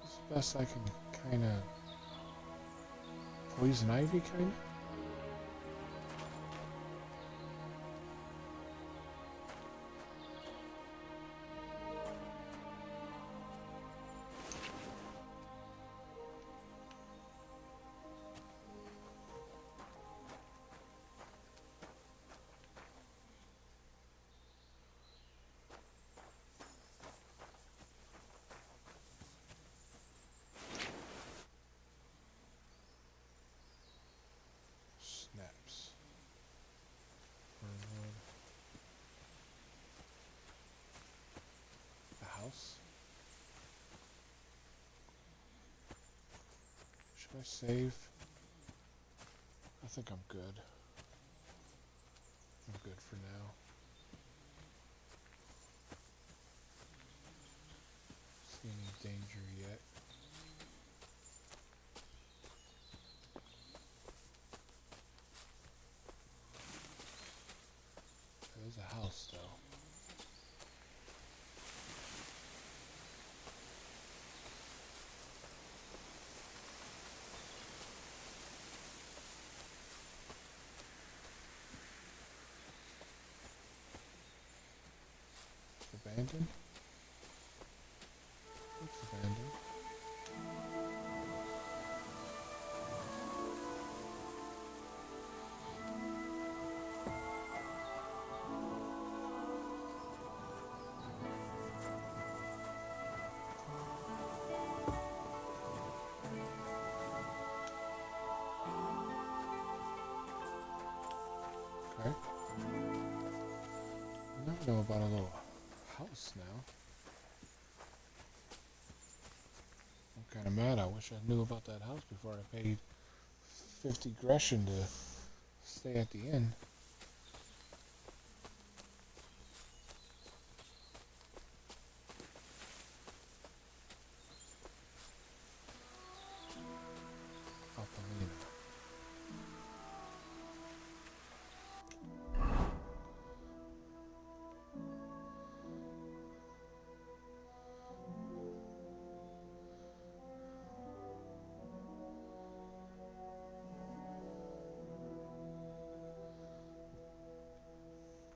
it's the best I can kind of poison ivy kind of. Snaps. Fernwood. The house. Should I save? I think I'm good. I'm good for now. See any danger yet? There's a house though. Abandoned? Looks abandoned. I know about a little house now. I'm kind of mad. I wish I knew about that house before I paid 50 Gresham to stay at the inn. Alpalina.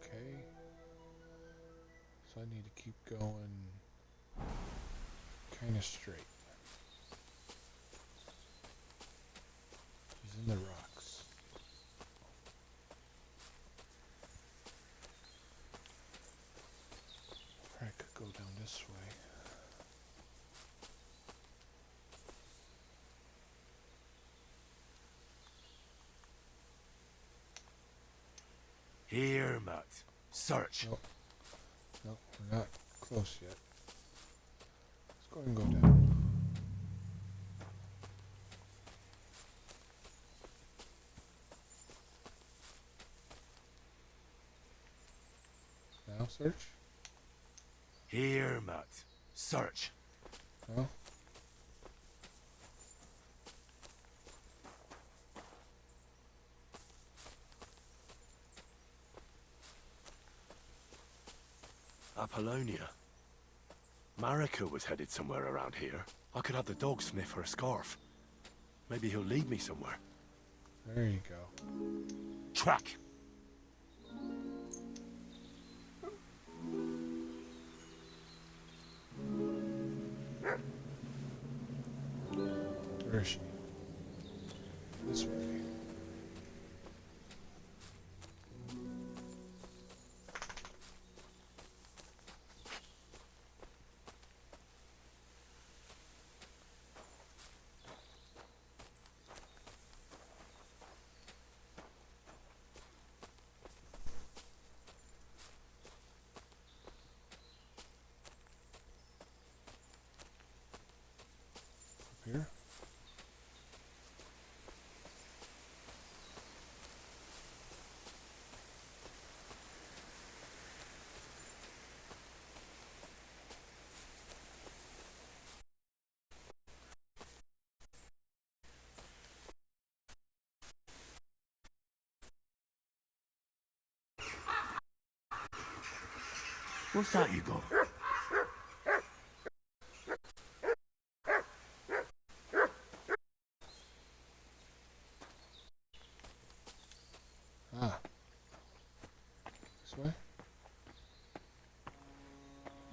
Okay. So I need to keep going kind of straight. He's in the rocks. I could go down this way. Here, Matt. Search. Nope. Nope, we're not close yet. Let's go ahead and go down. Now search? Here, Matt. Search. No? Apollonia. Marika was headed somewhere around here. I could have the dog sniff her scarf. Maybe he'll lead me somewhere. There you go. Track. Where is she? This way. Up here? What's that you got? Ah. This way?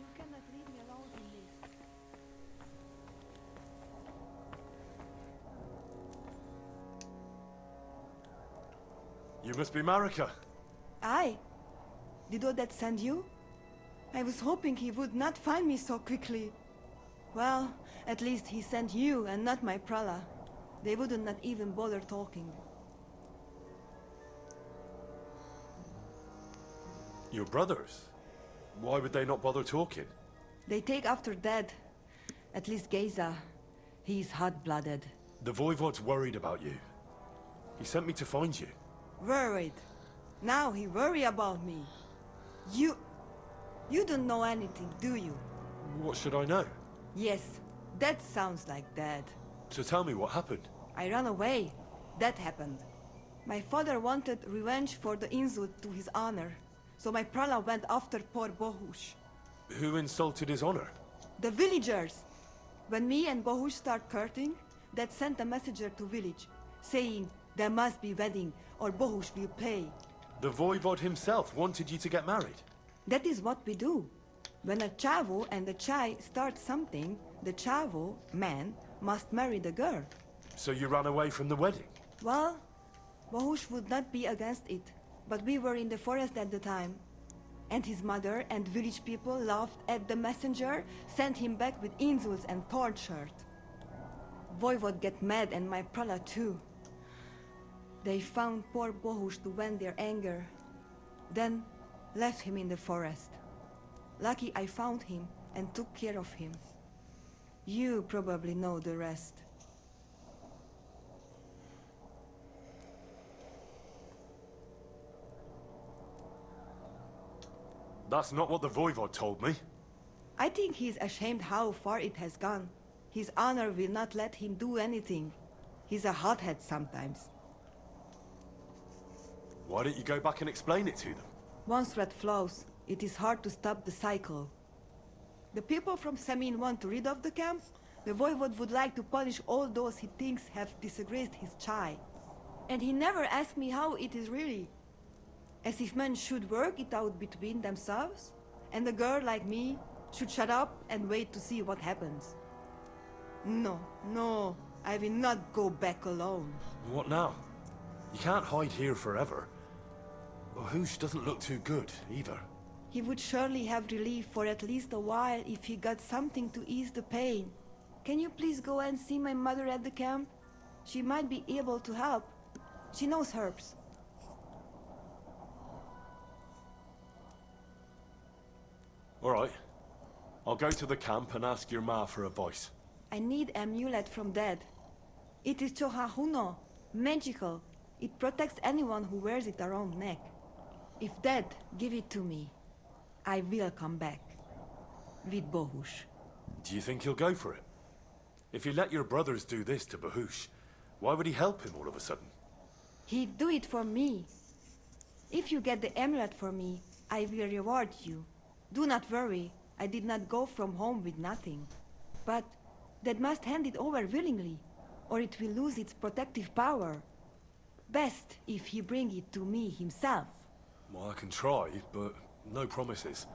You cannot leave me alone in this. You must be Marika. I? Did Odette send you? I was hoping he would not find me so quickly. Well, at least he sent you and not my prala. They wouldn't not even bother talking. Your brothers? Why would they not bother talking? They take after dead. At least Geza. He's hot-blooded. The Voivod's worried about you. He sent me to find you. Worried. Now he worry about me. You don't know anything, do you? What should I know? Yes, that sounds like Dad. So tell me what happened. I ran away. That happened. My father wanted revenge for the insult to his honor. So my prala went after poor Bohush. Who insulted his honor? The villagers! When me and Bohush start courting, Dad sent a messenger to village, saying there must be wedding or Bohush will pay. The Voivod himself wanted you to get married. That is what we do. When a chavo and a chai start something, the chavo, man, must marry the girl. So you ran away from the wedding? Well, Bohush would not be against it, but we were in the forest at the time. And his mother and village people laughed at the messenger, sent him back with insults and tortured. Voivod get mad and my prala too. They found poor Bohush to vent their anger. Then left him in the forest. Lucky I found him and took care of him. You probably know the rest. That's not what the Voivod told me. I think he's ashamed how far it has gone. His honor will not let him do anything. He's a hothead sometimes. Why don't you go back and explain it to them? Once red flows, it is hard to stop the cycle. The people from Samin want to rid of the camp. The Voivod would like to punish all those he thinks have disgraced his child. And he never asked me how it is really. As if men should work it out between themselves, and a girl like me should shut up and wait to see what happens. No, no, I will not go back alone. What now? You can't hide here forever. Bahush doesn't look too good, either. He would surely have relief for at least a while if he got something to ease the pain. Can you please go and see my mother at the camp? She might be able to help. She knows herbs. All right. I'll go to the camp and ask your ma for advice. I need amulet from Dad. It is Chohahuno, magical. It protects anyone who wears it around neck. If Dad give it to me, I will come back. With Bahush. Do you think he'll go for it? If you let your brothers do this to Bahush, why would he help him all of a sudden? He'd do it for me. If you get the amulet for me, I will reward you. Do not worry, I did not go from home with nothing. But Dad must hand it over willingly, or it will lose its protective power. Best if he bring it to me himself. Well, I can try, but no promises.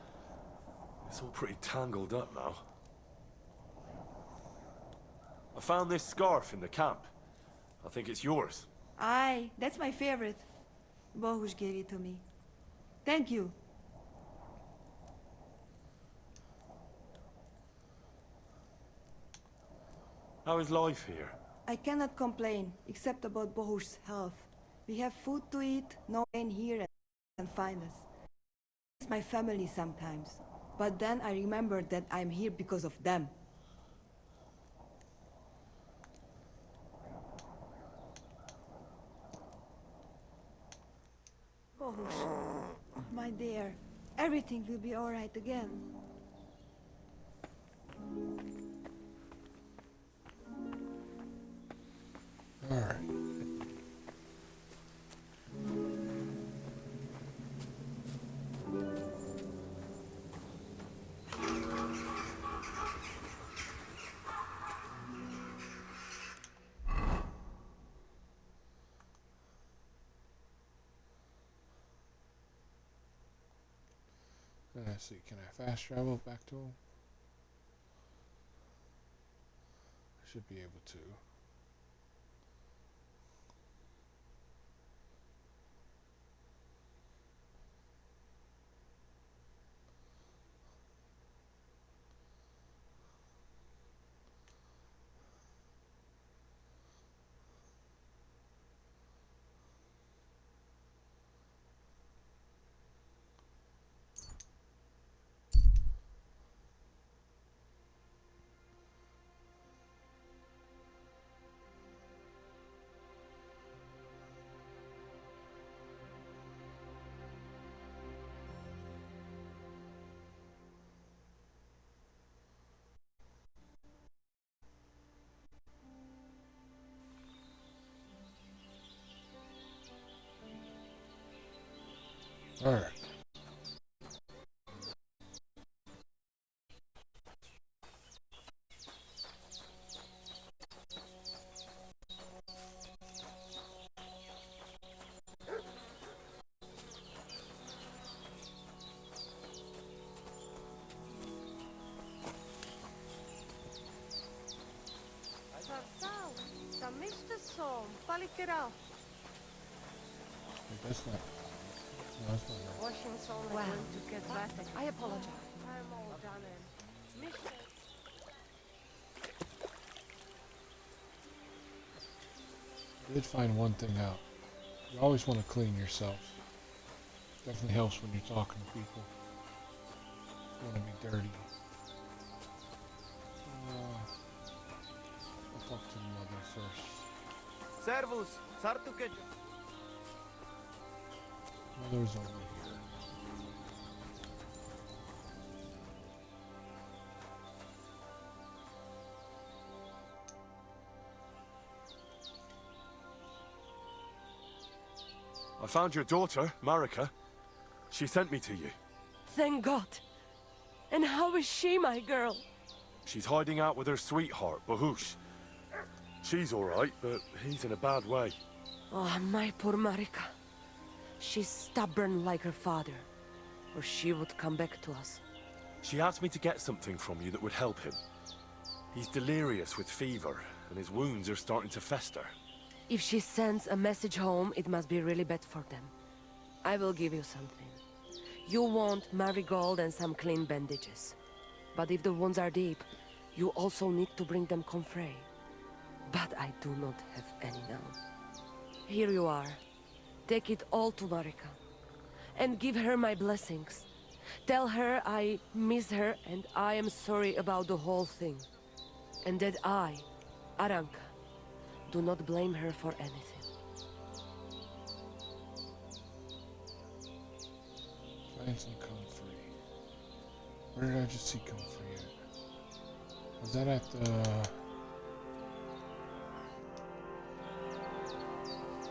It's all pretty tangled up now. I found this scarf in the camp. I think it's yours. Aye, that's my favorite. Bahush gave it to me. Thank you. How is life here? I cannot complain, except about Bahush's health. We have food to eat, no one here can find us. It's my family sometimes, but then I remember that I'm here because of them. Bahush, my dear, everything will be all right again. All right. Let's see, can I fast travel back to him? I should be able to. All right. That's not. No, that's not right. Washing's only Well, going to get better. I apologize. I'm all done in. Mister. I did find one thing out. You always want to clean yourself. Definitely helps when you're talking to people. You want to be dirty. I'll talk to the mother first. Servus, Sartuke. Mother's over here. I found your daughter, Marika. She sent me to you. Thank God. And how is she, my girl? She's hiding out with her sweetheart, Bahush. She's alright, but he's in a bad way. Oh, my poor Marika. She's stubborn like her father, or she would come back to us. She asked me to get something from you that would help him. He's delirious with fever, and his wounds are starting to fester. If she sends a message home, it must be really bad for them. I will give you something. You want marigold and some clean bandages. But if the wounds are deep, you also need to bring them comfrey. But I do not have any now. Here you are. Take it all to Marika. And give her my blessings. Tell her I miss her and I am sorry about the whole thing. And that I, Aranka, do not blame her for anything. Find some comfrey. Where did I just see comfrey at? Was that at the...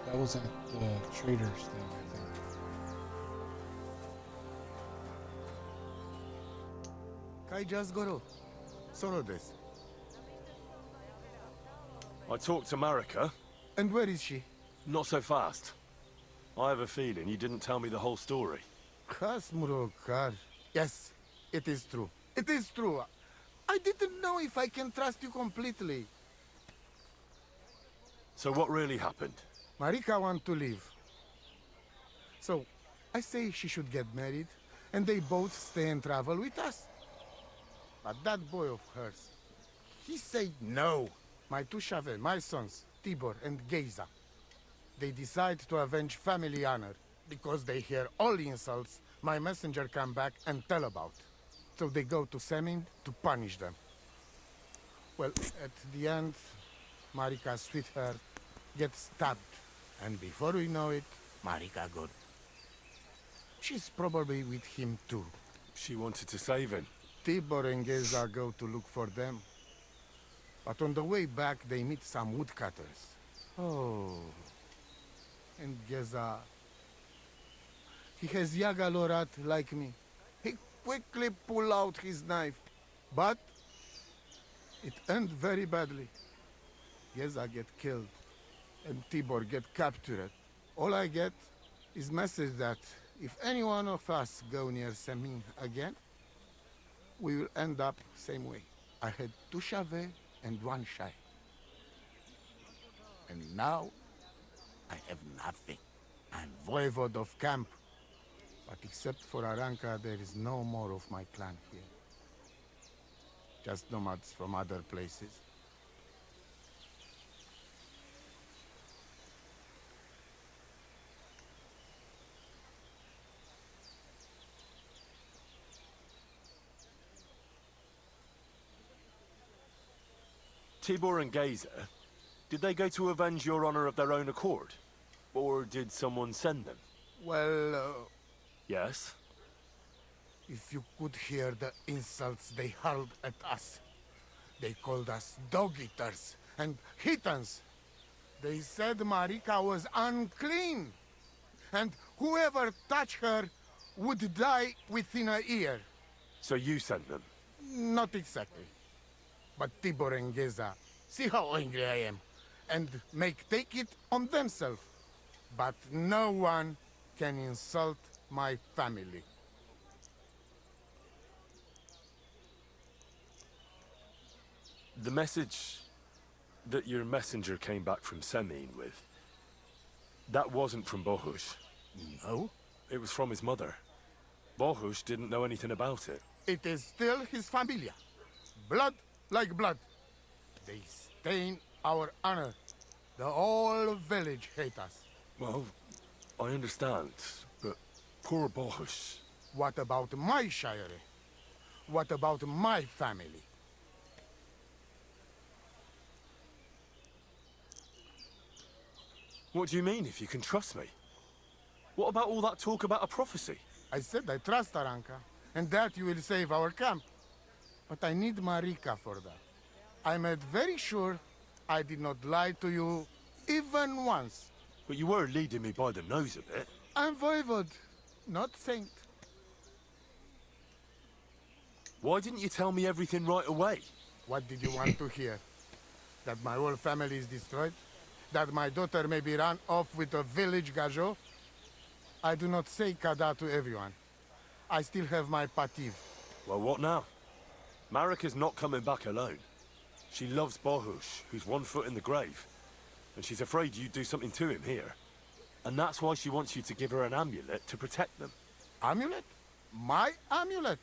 That was at the trader's thing, I think. Kai just goro. Solo this. I talked to Marika. And where is she? Not so fast. I have a feeling you didn't tell me the whole story. Kasmurokar. Yes, it is true. It is true. I didn't know if I can trust you completely. So what really happened? Marika want to leave. So, I say she should get married, and they both stay and travel with us. But that boy of hers, he said no. My two Shave, my sons, Tibor and Geza, they decide to avenge family honor because they hear all insults my messenger come back and tell about. So they go to Semin to punish them. Well, at the end, Marika's sweetheart gets stabbed. And before we know it, Marika gone. She's probably with him too. She wanted to save him. Tibor and Geza go to look for them. But on the way back, they meet some woodcutters. Oh. And Geza... He has Yaga Lorat like me. He quickly pull out his knife. But... it ends very badly. Geza get killed. And Tibor get captured. All I get is message that if any one of us go near Semin again, we will end up same way. I had two Shave and one Shai. And now, I have nothing. I'm voivode of camp. But except for Aranka, there is no more of my clan here. Just nomads from other places. Tibor and Geza, did they go to avenge your honor of their own accord? Or did someone send them? Well, Yes? if you could hear the insults they hurled at us. They called us dog-eaters and heathens. They said Marika was unclean. And whoever touched her would die within a year. So you sent them? Not exactly. But Tibor and Geza, see how angry I am, and take it on themselves. But no one can insult my family. The message that your messenger came back from Semin with, that wasn't from Bohush. No? It was from his mother. Bohush didn't know anything about it. It is still his familia. Blood like blood. They stain our honor. The whole village hate us. Well, I understand, but poor Bohus. What about my shire? What about my family? What do you mean, if you can trust me? What about all that talk about a prophecy? I said I trust Aranka, and that you will save our camp. But I need Marika for that. I made very sure I did not lie to you even once. But you were leading me by the nose a bit. I'm voivode, not saint. Why didn't you tell me everything right away? What did you want to hear? That my whole family is destroyed? That my daughter may be run off with a village gajo? I do not say kada to everyone. I still have my pativ. Well, what now? Marika's not coming back alone. She loves Bohus, who's 1 foot in the grave. And she's afraid you'd do something to him here. And that's why she wants you to give her an amulet to protect them. Amulet? My amulet?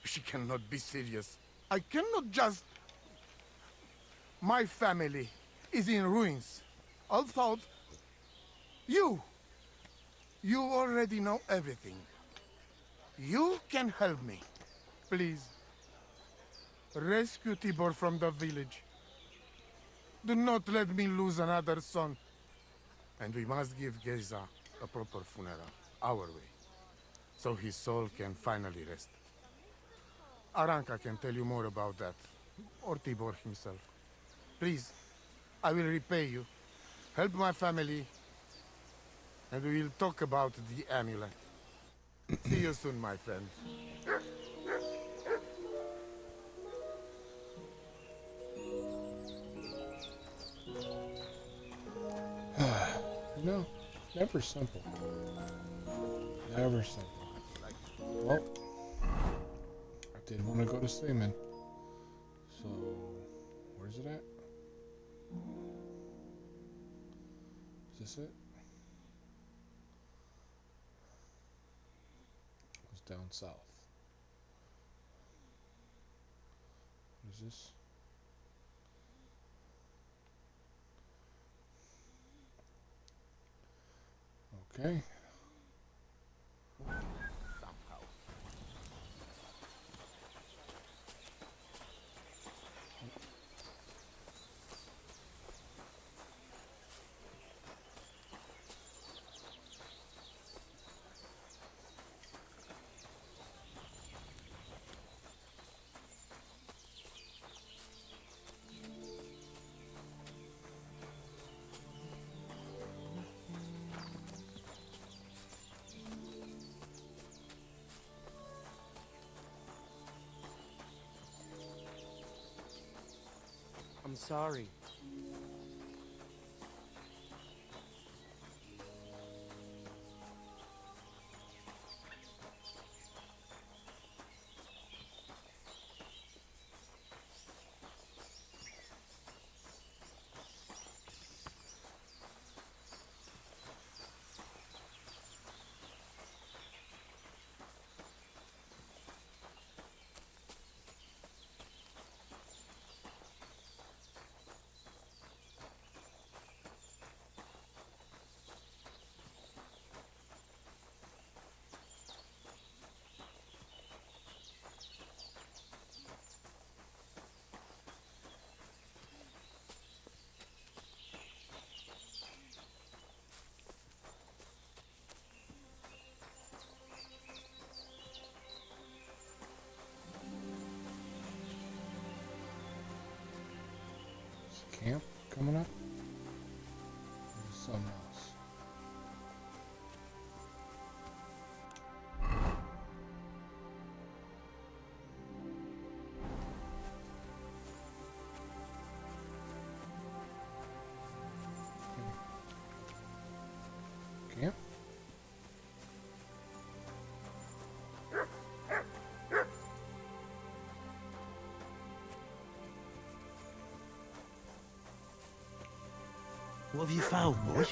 She cannot be serious. I cannot just... My family is in ruins. Although... You already know everything. You can help me. Please. Rescue Tibor from the village. Do not let me lose another son. And we must give Geza a proper funeral, our way, so his soul can finally rest. Aranka can tell you more about that, or Tibor himself. Please, I will repay you. Help my family, and we will talk about the amulet. See you soon, my friend. No, never simple. Never simple. Well, I did want to go to Seaman. So, where's it at? Is this it? It was down south. What is this? Okay. I'm sorry. Camp coming up? Or is something else? Camp? What have you found, boy?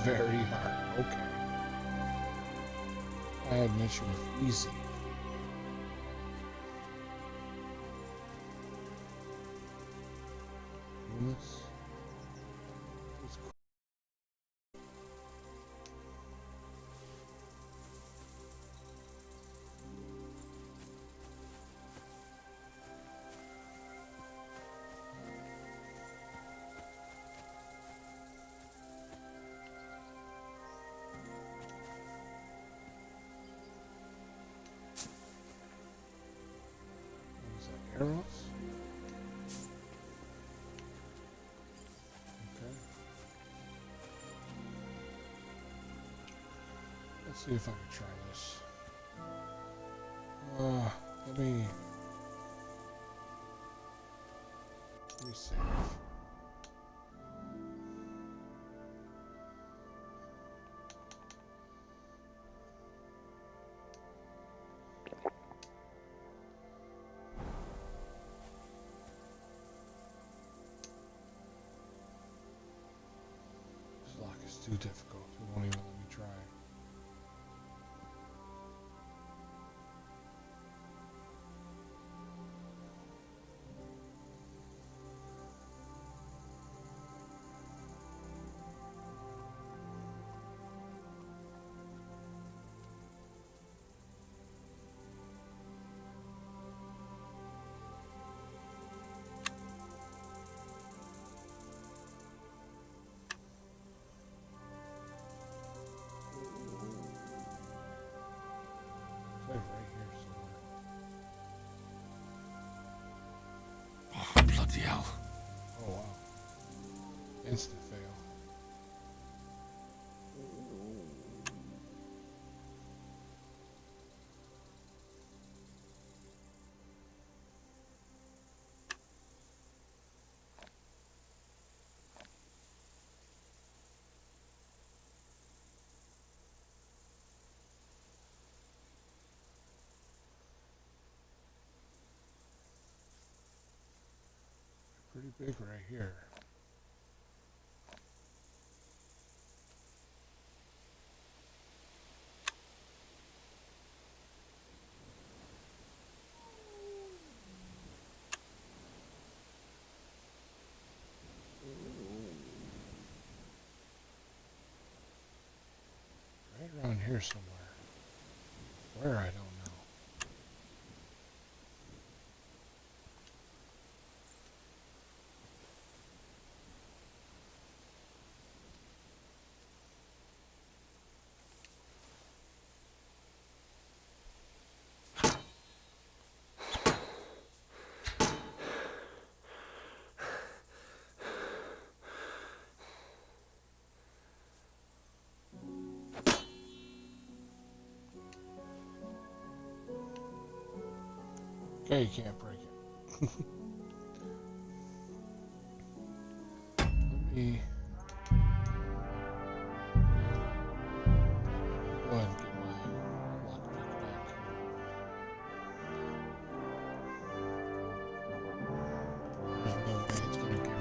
Very hard. Okay. I had an issue with easy. this. It's cool. What is that, arrows? Okay. Let's see if I can try this. Let me save. This lock is too difficult. It won't even let me try. It's like right here somewhere. Oh, bloody hell. Oh wow. Instant fail. Pretty big right here. Right around here somewhere. Where, I don't know. Okay, you can't break it. Let me go ahead and get my lockpick back. There's no way it's gonna give me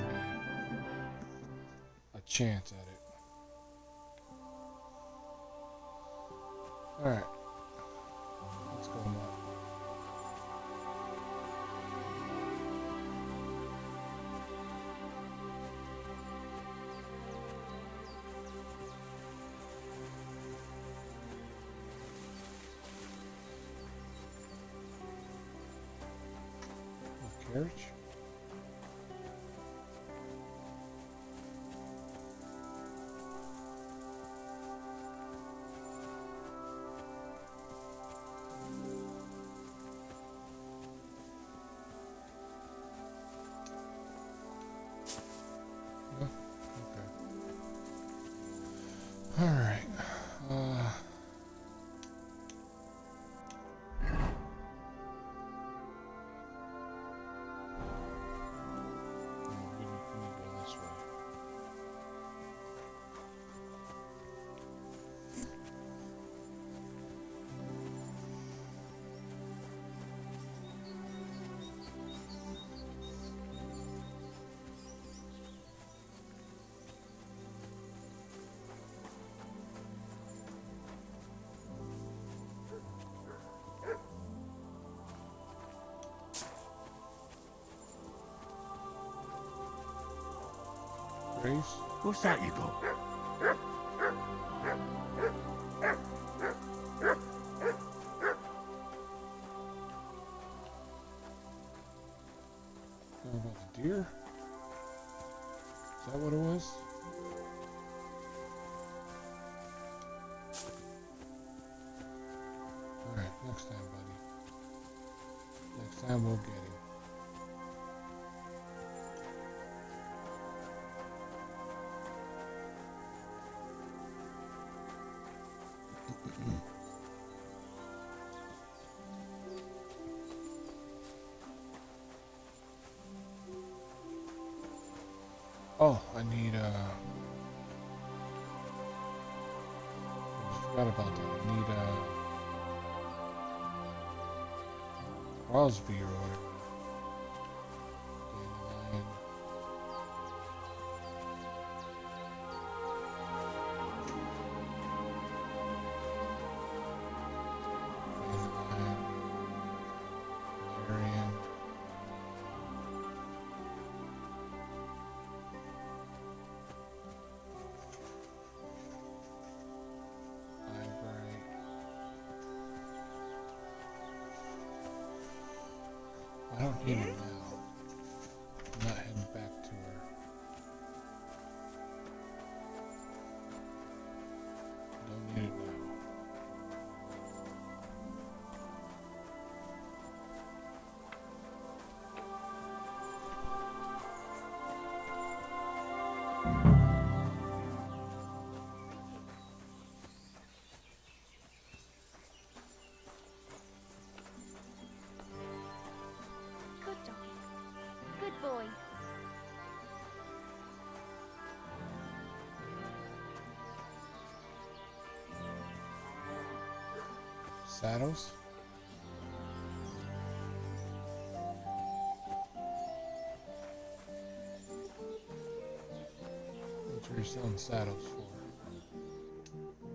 a chance at it. Alright. Let's go now. Carriage? Yeah, okay. Alright. Grace? What's that you got? Something about the deer? Is that what it was? Alright, next time, buddy. Next time we'll get him. Oh, I need, I forgot about that. I need, Crosby or whatever. Dandelion. Dandelion. Valerian. I don't need it now. I'm not heading back to her. Don't need it now. Good doggy. Good boy. Saddles? What are you selling saddles for?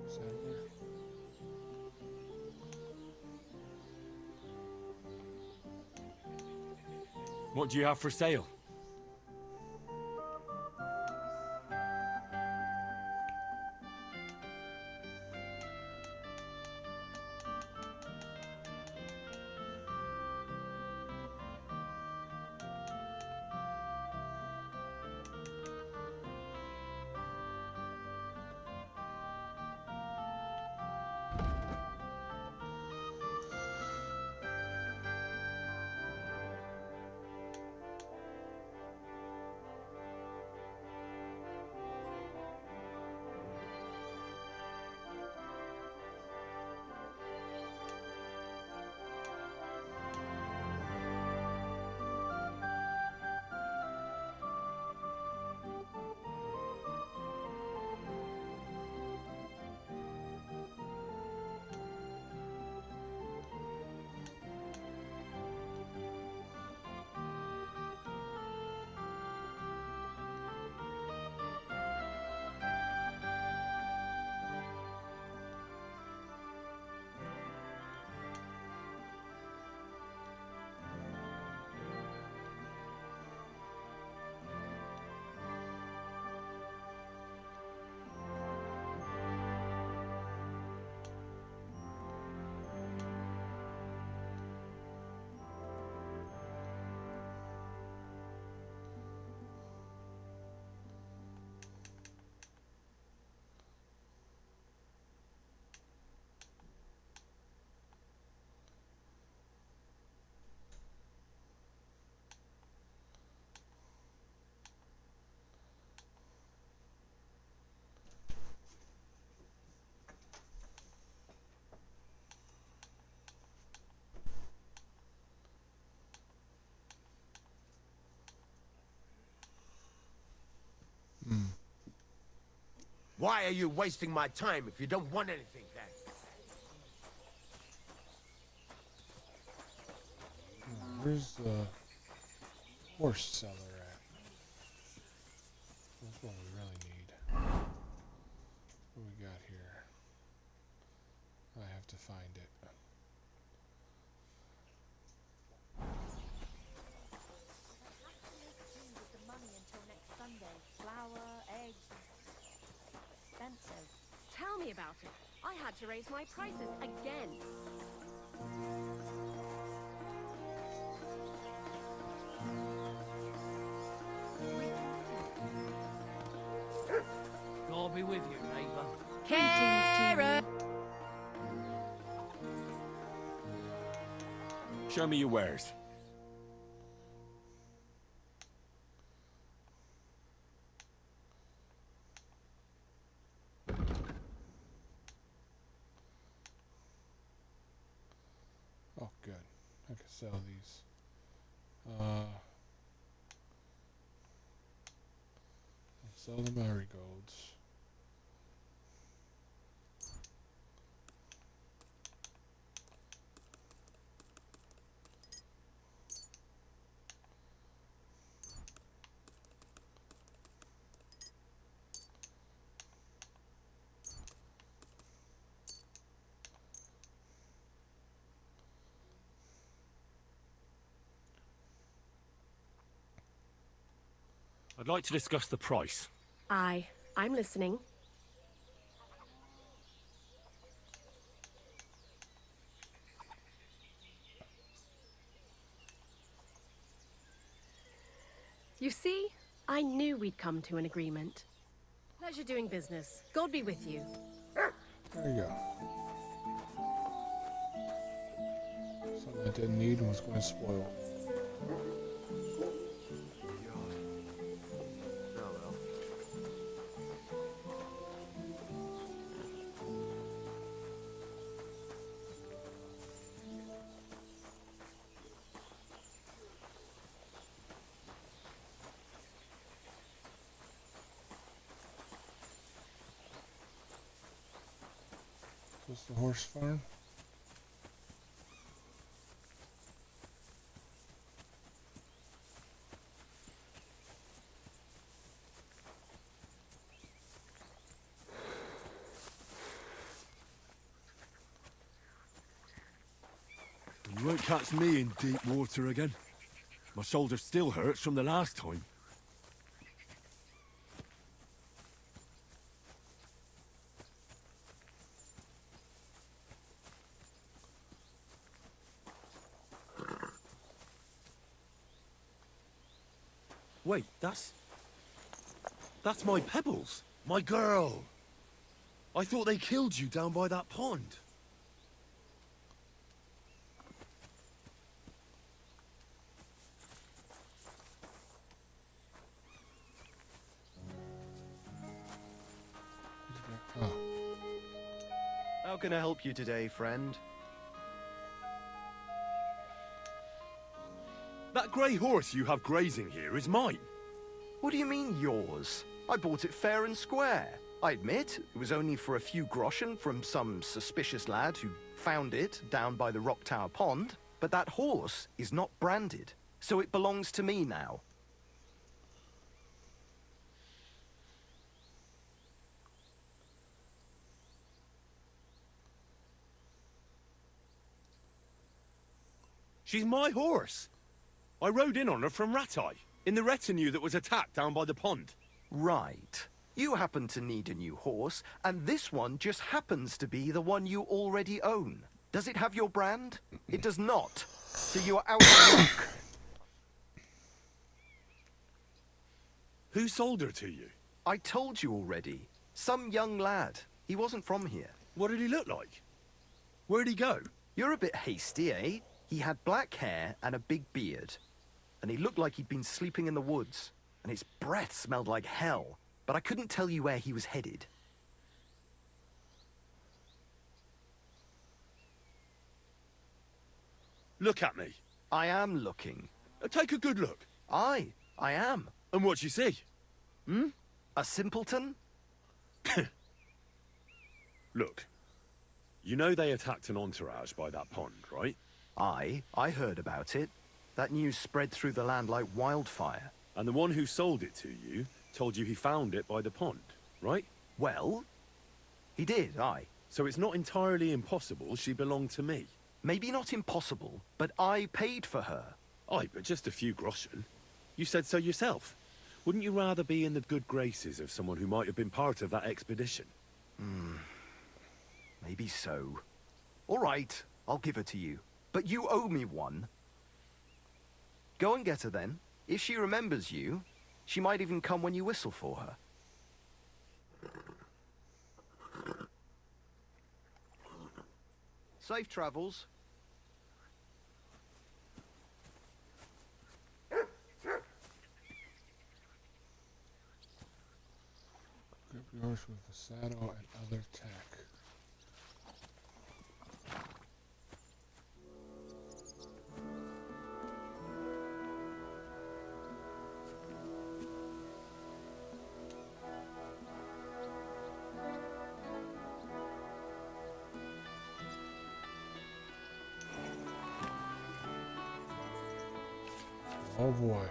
Saddler? What do you have for sale? Why are you wasting my time if you don't want anything then? Where's the horse seller at? That's what we really need. What we got here? I have to find it. With the money until next Sunday. Flour, had to raise my prices again. God be with you, neighbor. Kara! Show me your wares. Oh, good. I can sell these. Sell the marigolds. I'd like to discuss the price. Aye, I'm listening. You see, I knew we'd come to an agreement. Pleasure doing business. God be with you. There you go. Something I didn't need and was going to spoil. Is this the horse farm? You won't catch me in deep water again. My shoulder still hurts from the last time. Wait, that's my Pebbles. My girl. I thought they killed you down by that pond. Oh. How can I help you today, friend? That grey horse you have grazing here is mine. What do you mean, yours? I bought it fair and square. I admit, it was only for a few groschen from some suspicious lad who found it down by the Rock Tower Pond, but that horse is not branded, so it belongs to me now. She's my horse. I rode in on her from Ratai, in the retinue that was attacked down by the pond. Right. You happen to need a new horse, and this one just happens to be the one you already own. Does it have your brand? It does not. So you are out of luck. Who sold her to you? I told you already. Some young lad. He wasn't from here. What did he look like? Where'd he go? You're a bit hasty, eh? He had black hair and a big beard. And he looked like he'd been sleeping in the woods. And his breath smelled like hell. But I couldn't tell you where he was headed. Look at me. I am looking. Take a good look. Aye, I am. And what you see? A simpleton? Look. You know they attacked an entourage by that pond, right? Aye, I heard about it. That news spread through the land like wildfire. And the one who sold it to you told you he found it by the pond, right? Well, he did, aye. So it's not entirely impossible she belonged to me. Maybe not impossible, but I paid for her. Aye, but just a few groschen. You said so yourself. Wouldn't you rather be in the good graces of someone who might have been part of that expedition? Maybe so. All right, I'll give her to you. But you owe me one. Go and get her then. If she remembers you, she might even come when you whistle for her. Safe travels. Equip yours with the saddle and other tech. Oh boy.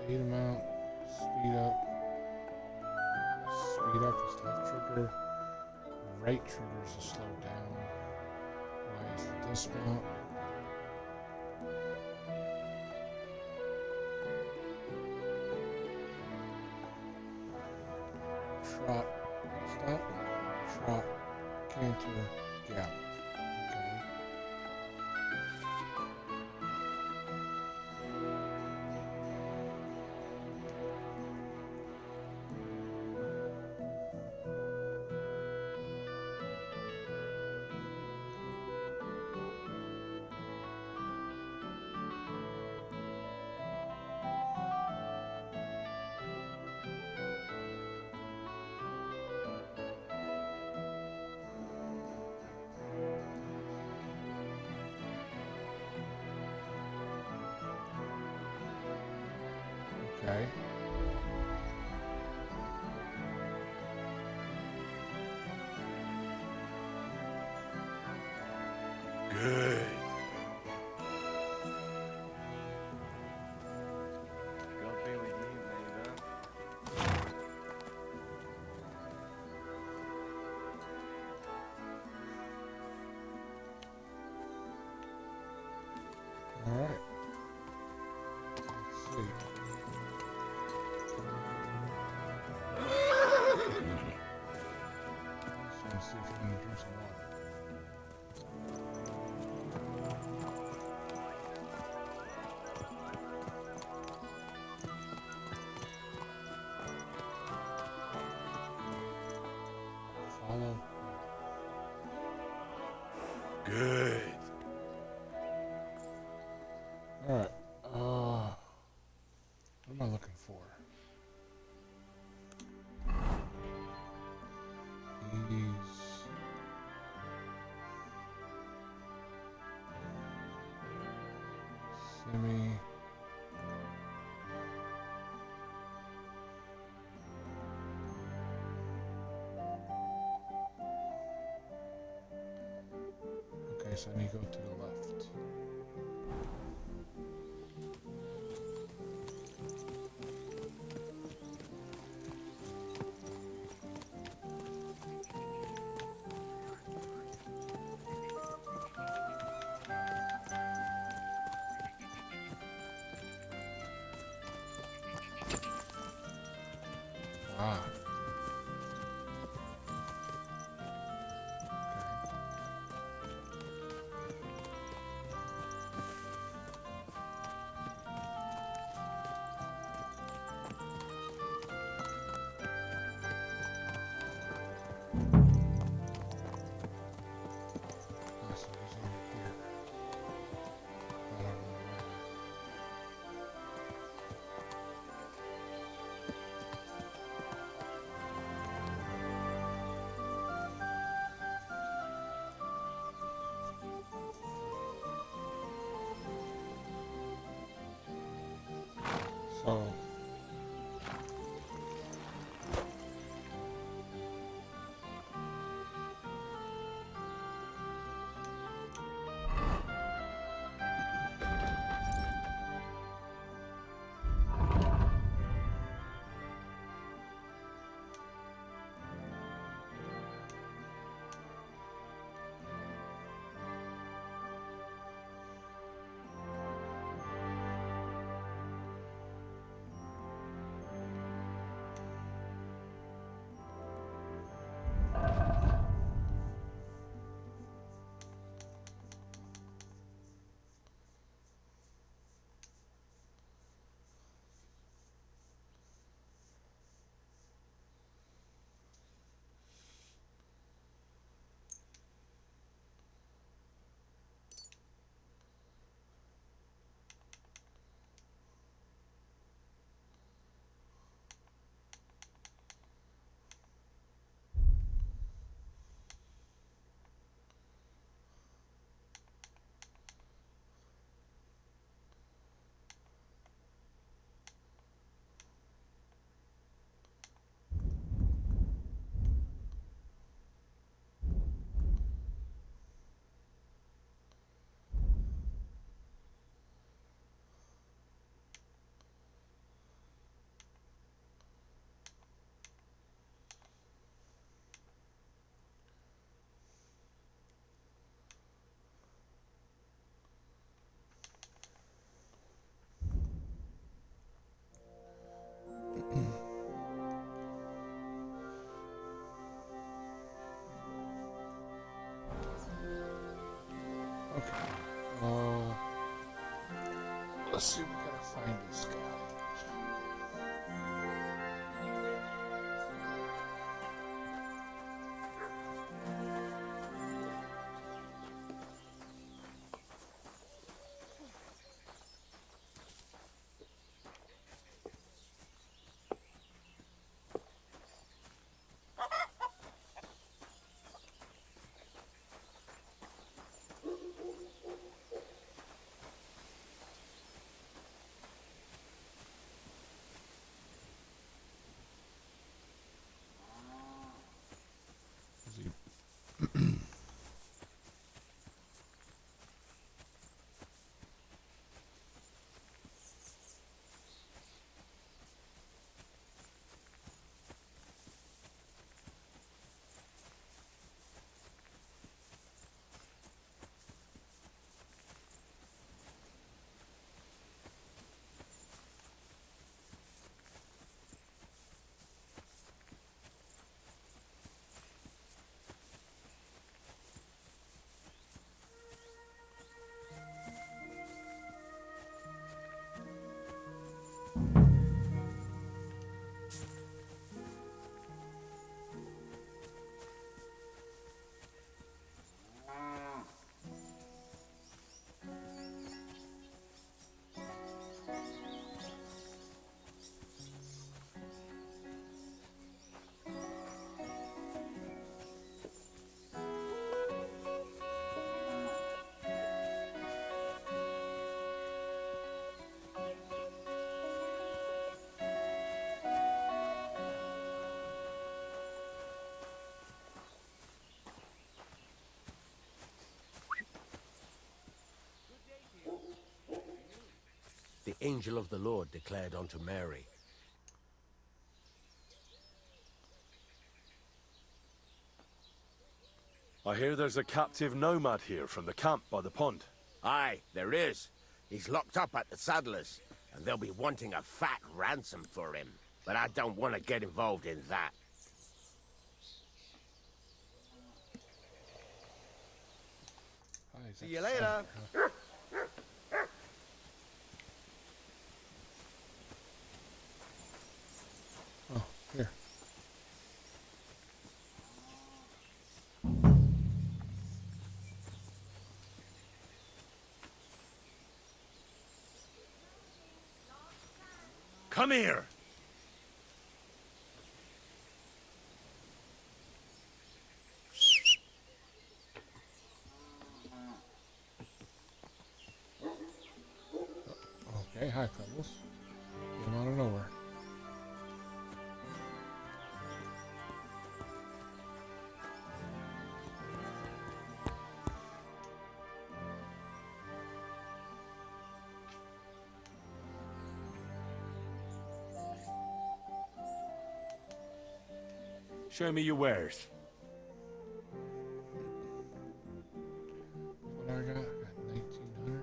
Speed amount, speed up. Speed up is left trigger. Right trigger is to slow down. Y is the dismount. Trot, stop, trot, canter, gallop. Okay. Good. God be with you, neighbor. All right. Let's see. Just want to see if you want to drink some water. Follow. Good. All right. What am I looking for? Ease. Semi. Okay, so I need to go to the left. Ah. Ah, so he's over here. Not over there. So. Let's see, we gotta find this guy. The angel of the Lord declared unto Mary, I hear there's a captive nomad here from the camp by the pond. Aye, there is. He's locked up at the saddler's, and they'll be wanting a fat ransom for him. But I don't want to get involved in that. see you later. Oh, here. Come here! Okay, hi, Pebbles. Came out of nowhere. Show me your wares. What I got? I got 1900.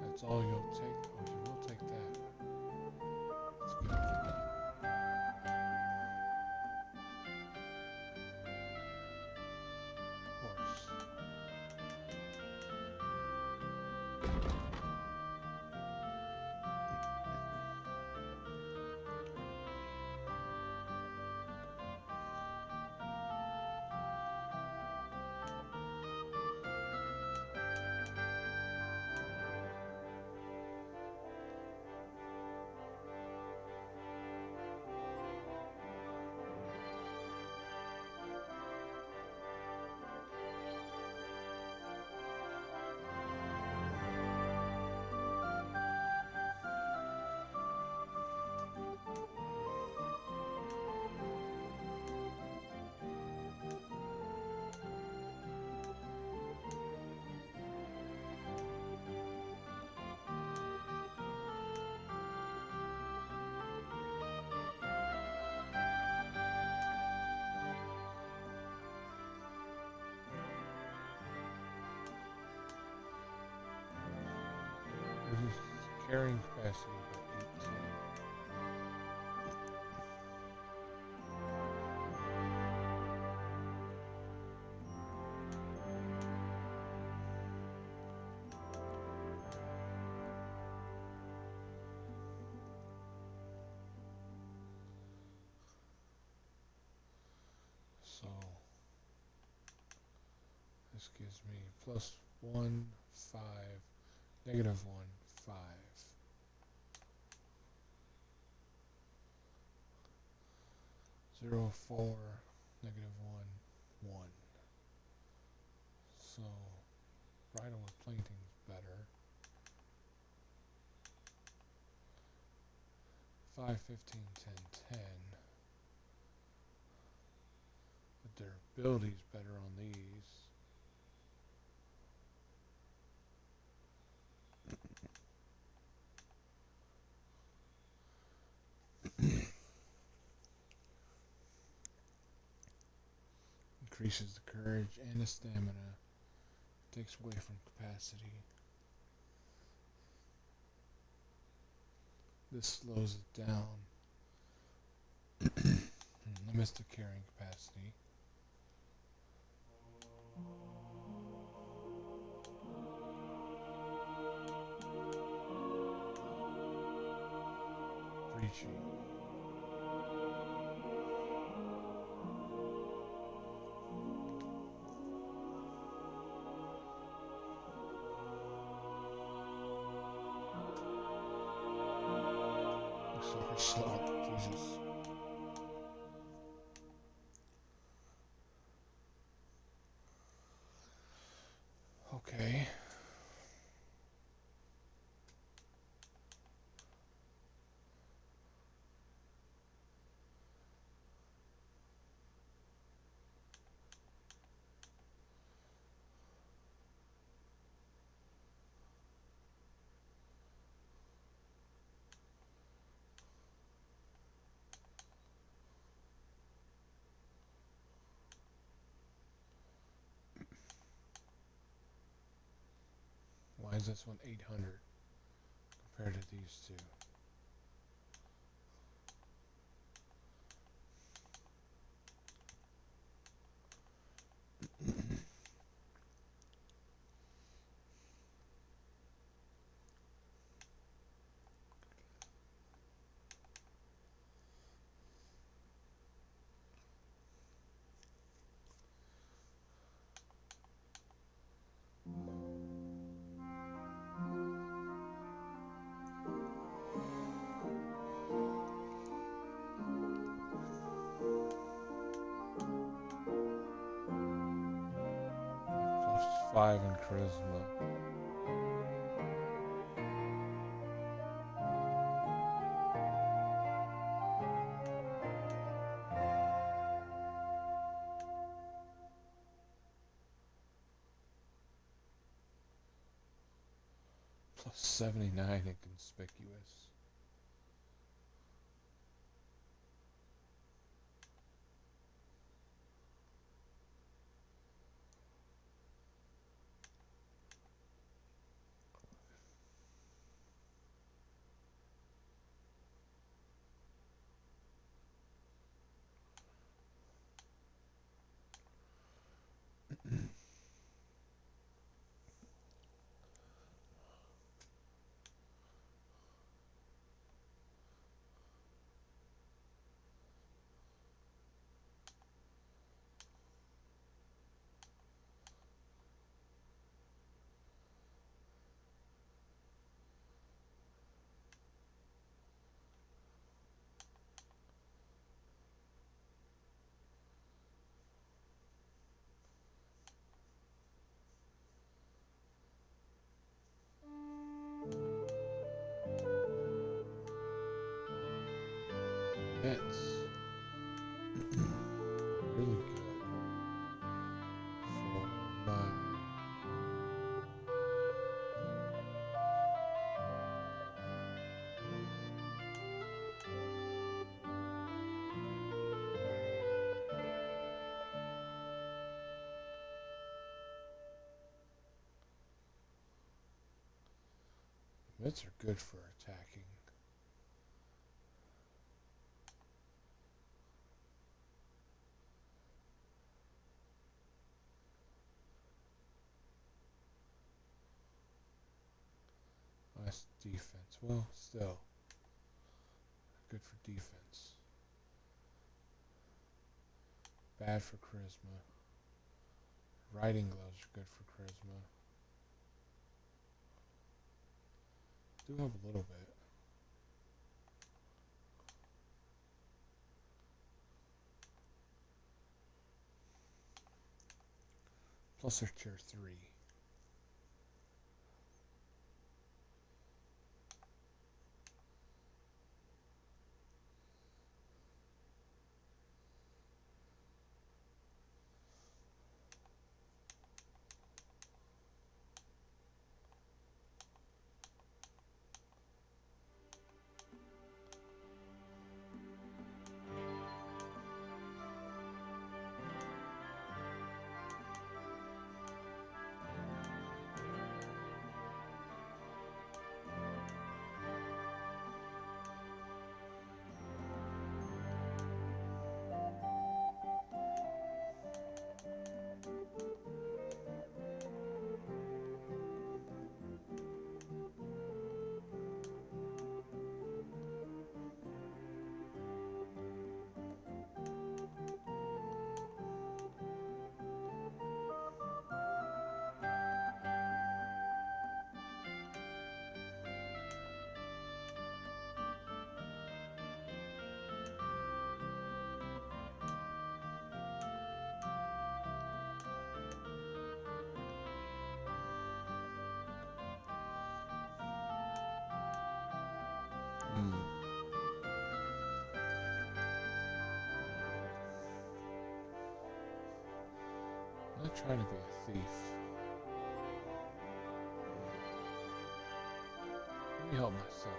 That's all you'll take? Oh, you will take that. That's good. Horse. Reduces carrying capacity by 18. This gives me +1, 5, -1, 5. 0, 4, -1, 1. So, bridle with planting's better. 5, 15, 10, 10. But their ability's better on these. Increases the courage and the stamina. Takes away from capacity. This slows it down. Limits the carrying capacity. Preaching. Super slow, Jesus. Okay. Why is this one 800 compared to these two? +5 in charisma. +79 in conspicuous. Hits. Really good. For my mitts are good for attacking. That's defense. Well, still good for defense. Bad for charisma. Riding gloves are good for charisma. Do have a little bit. Plus they're tier 3. I'm not trying to be a thief. Let me help myself.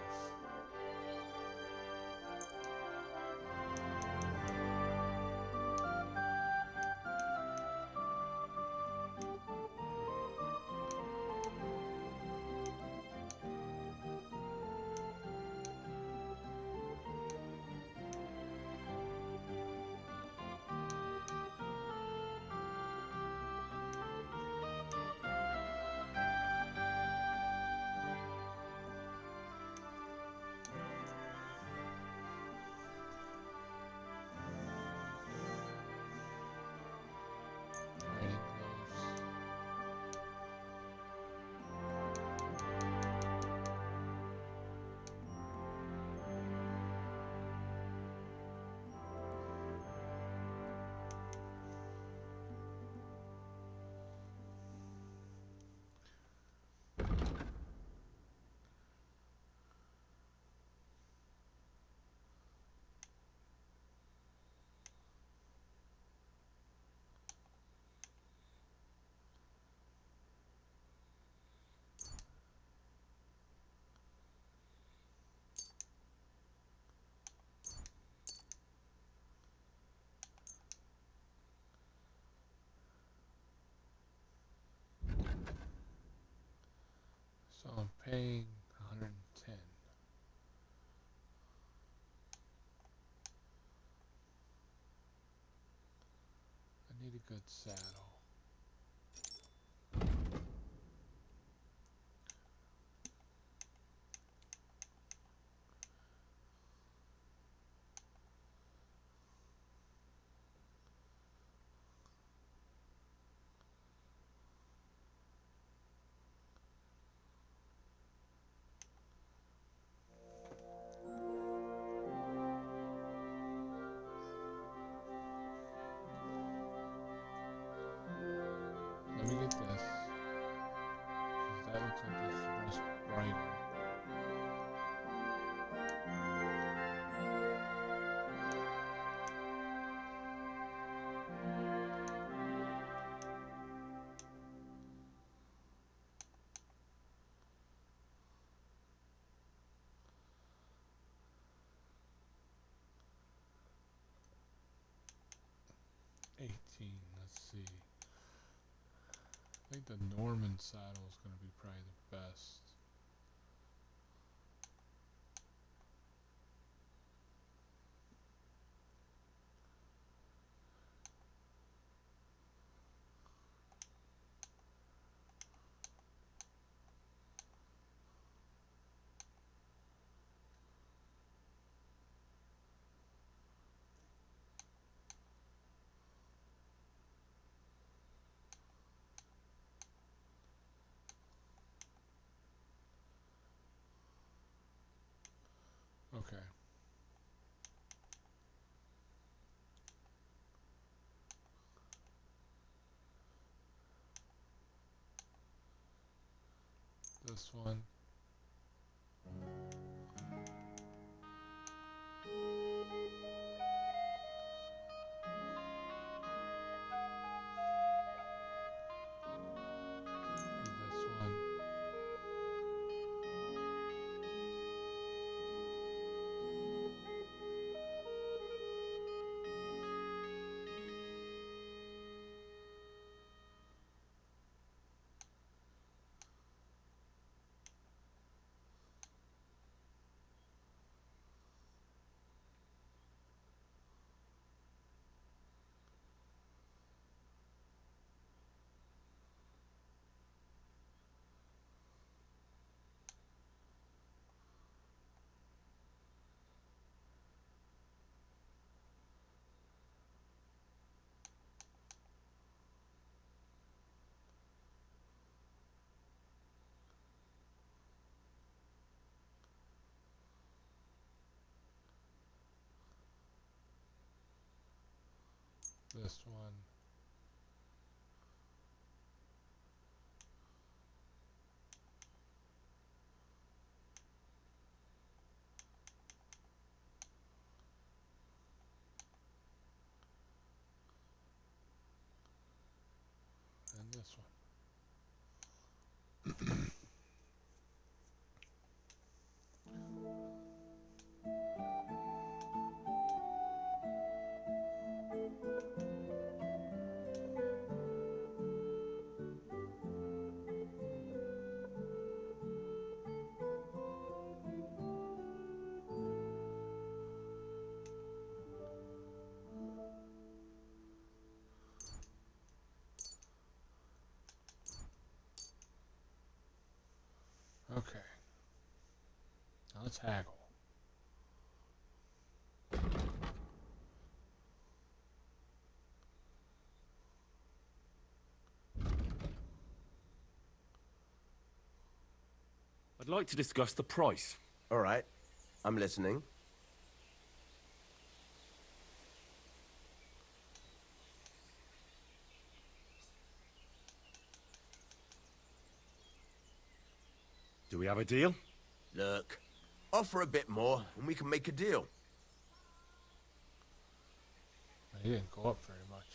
So I'm paying 110. I need a good saddle. Let me get this. 'Cause that looks like it's the most brighter. Let's see. I think the Norman saddle is going to be probably the best. Okay. This one. This one. This one. And this one. Okay. Now let's haggle. I'd like to discuss the price. All right. I'm listening. Do we have a deal? Look, offer a bit more and we can make a deal. He didn't go up very much.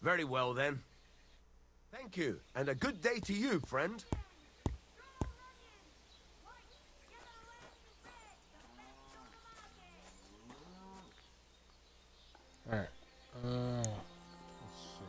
Very well then. Thank you, and a good day to you, friend. Alright. Let's see.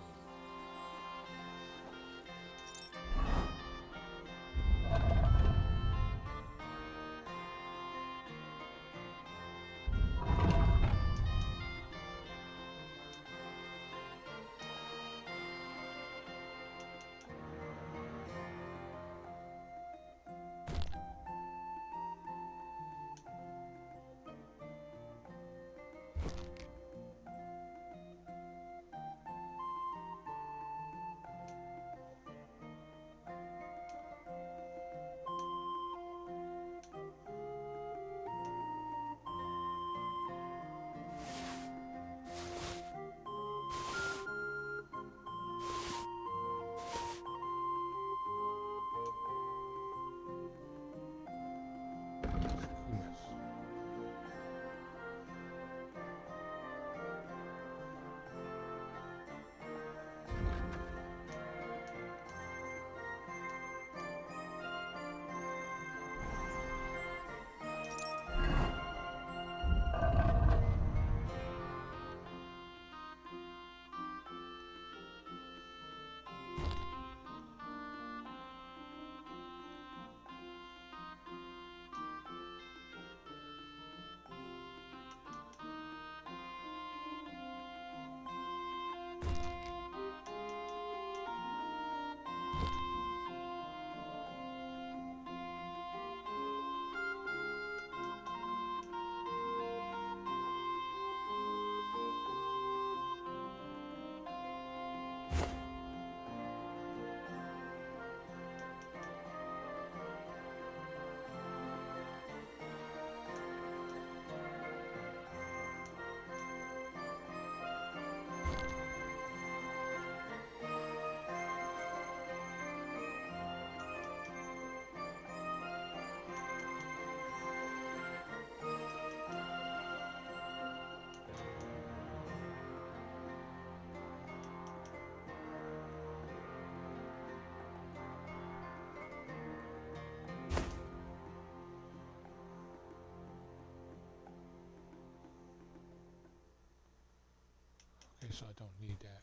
so I don't need that.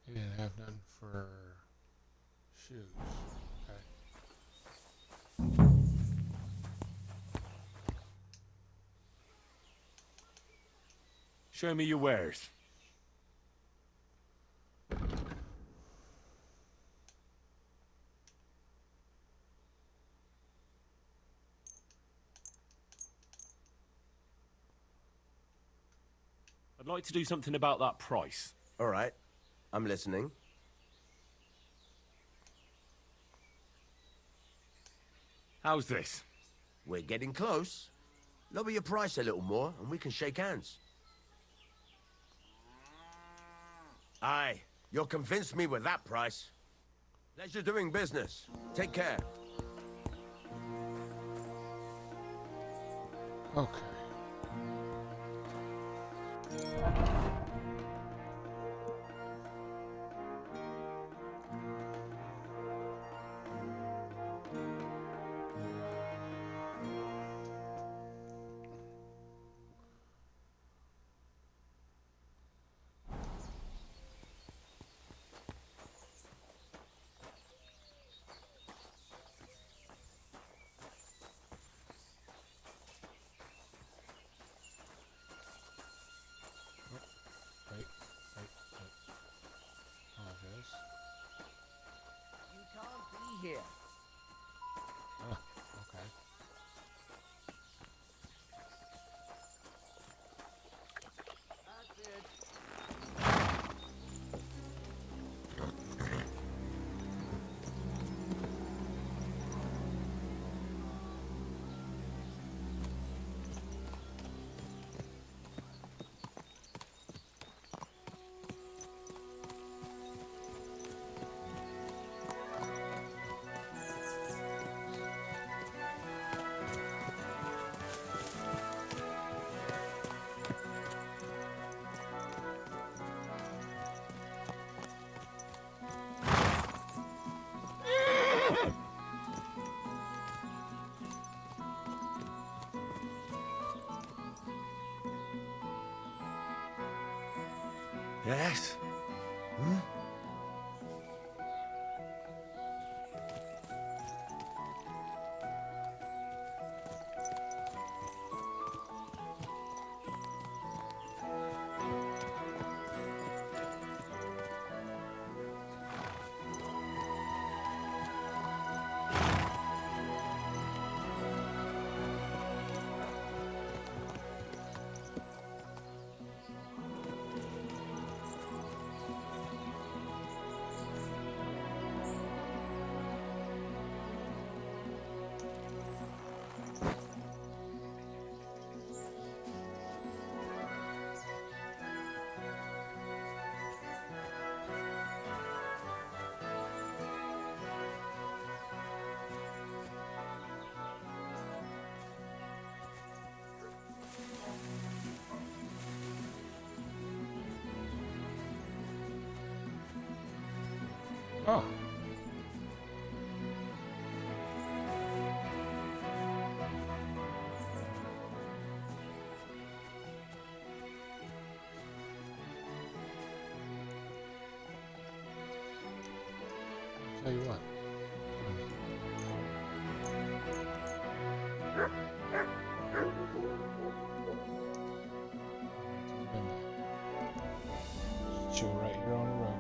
He didn't have none for shoes. Okay. Show me your wares. I'd like to do something about that price. All right. I'm listening. How's this? We're getting close. Lower your price a little more, and we can shake hands. Aye, you'll convince me with that price. Pleasure doing business. Take care. Okay. Wait. Apologize. You can't be here. Oh, okay. That's it. Yes? Oh. I'll tell you what. Chill right here on the road.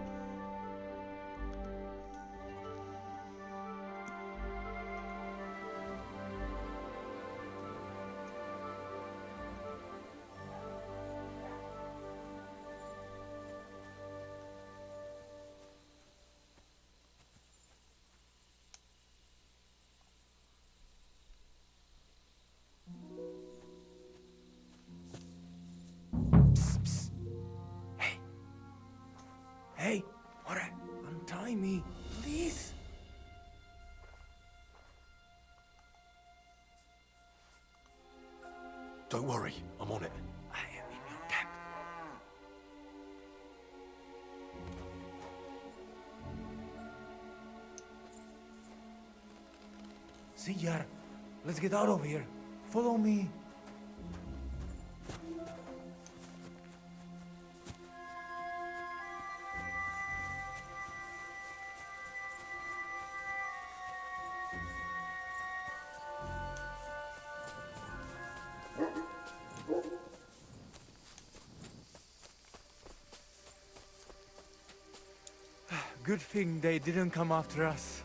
Don't worry, I'm on it. I am in your debt. Senor, let's get out of here. Follow me. Good thing they didn't come after us.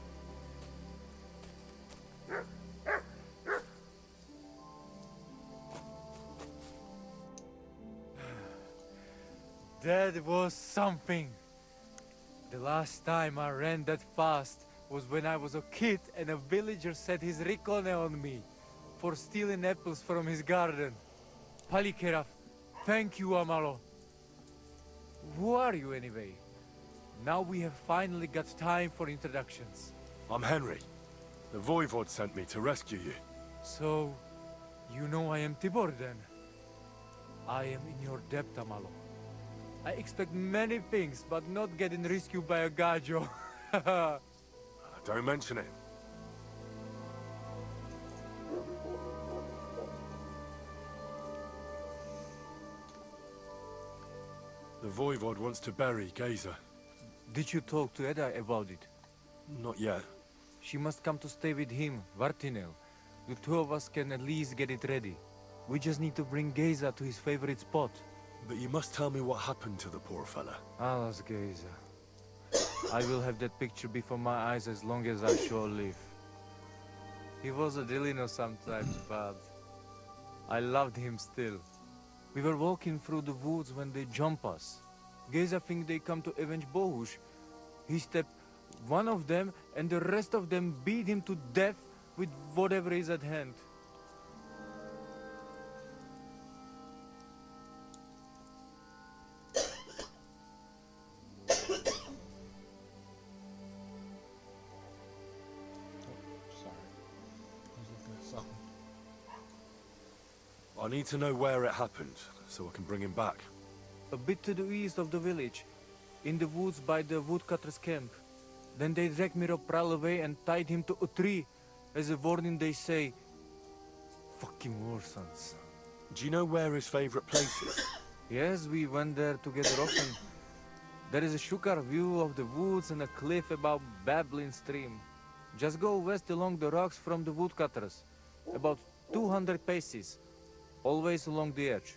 That was something. The last time I ran that fast was when I was a kid and a villager set his ricone on me for stealing apples from his garden. Palikeraf, thank you, Amalo. Who are you anyway? Now we have finally got time for introductions. I'm Henry. The Voivod sent me to rescue you. So, you know I am Tibor then? I am in your debt, Amalo. I expect many things, but not getting rescued by a gajo. Don't mention it. The Voivod wants to bury Geza. Did you talk to Edda about it? Not yet. She must come to stay with him, Vartinel. The two of us can at least get it ready. We just need to bring Geza to his favorite spot. But you must tell me what happened to the poor fella. Alas, Geza. I will have that picture before my eyes as long as I shall live. He was a Delino sometimes, but I loved him still. We were walking through the woods when they jump us. Geza think they come to avenge Bohush. He stepped one of them and the rest of them beat him to death with whatever is at hand. I need to know where it happened, so I can bring him back. A bit to the east of the village, in the woods by the woodcutter's camp. Then they dragged Miropral away and tied him to a tree. As a warning they say, fucking warsons. Do you know where his favorite place is? Yes, we went there together often. There is a shukar view of the woods and a cliff above babbling stream. Just go west along the rocks from the woodcutters. About 200 paces. Always along the edge.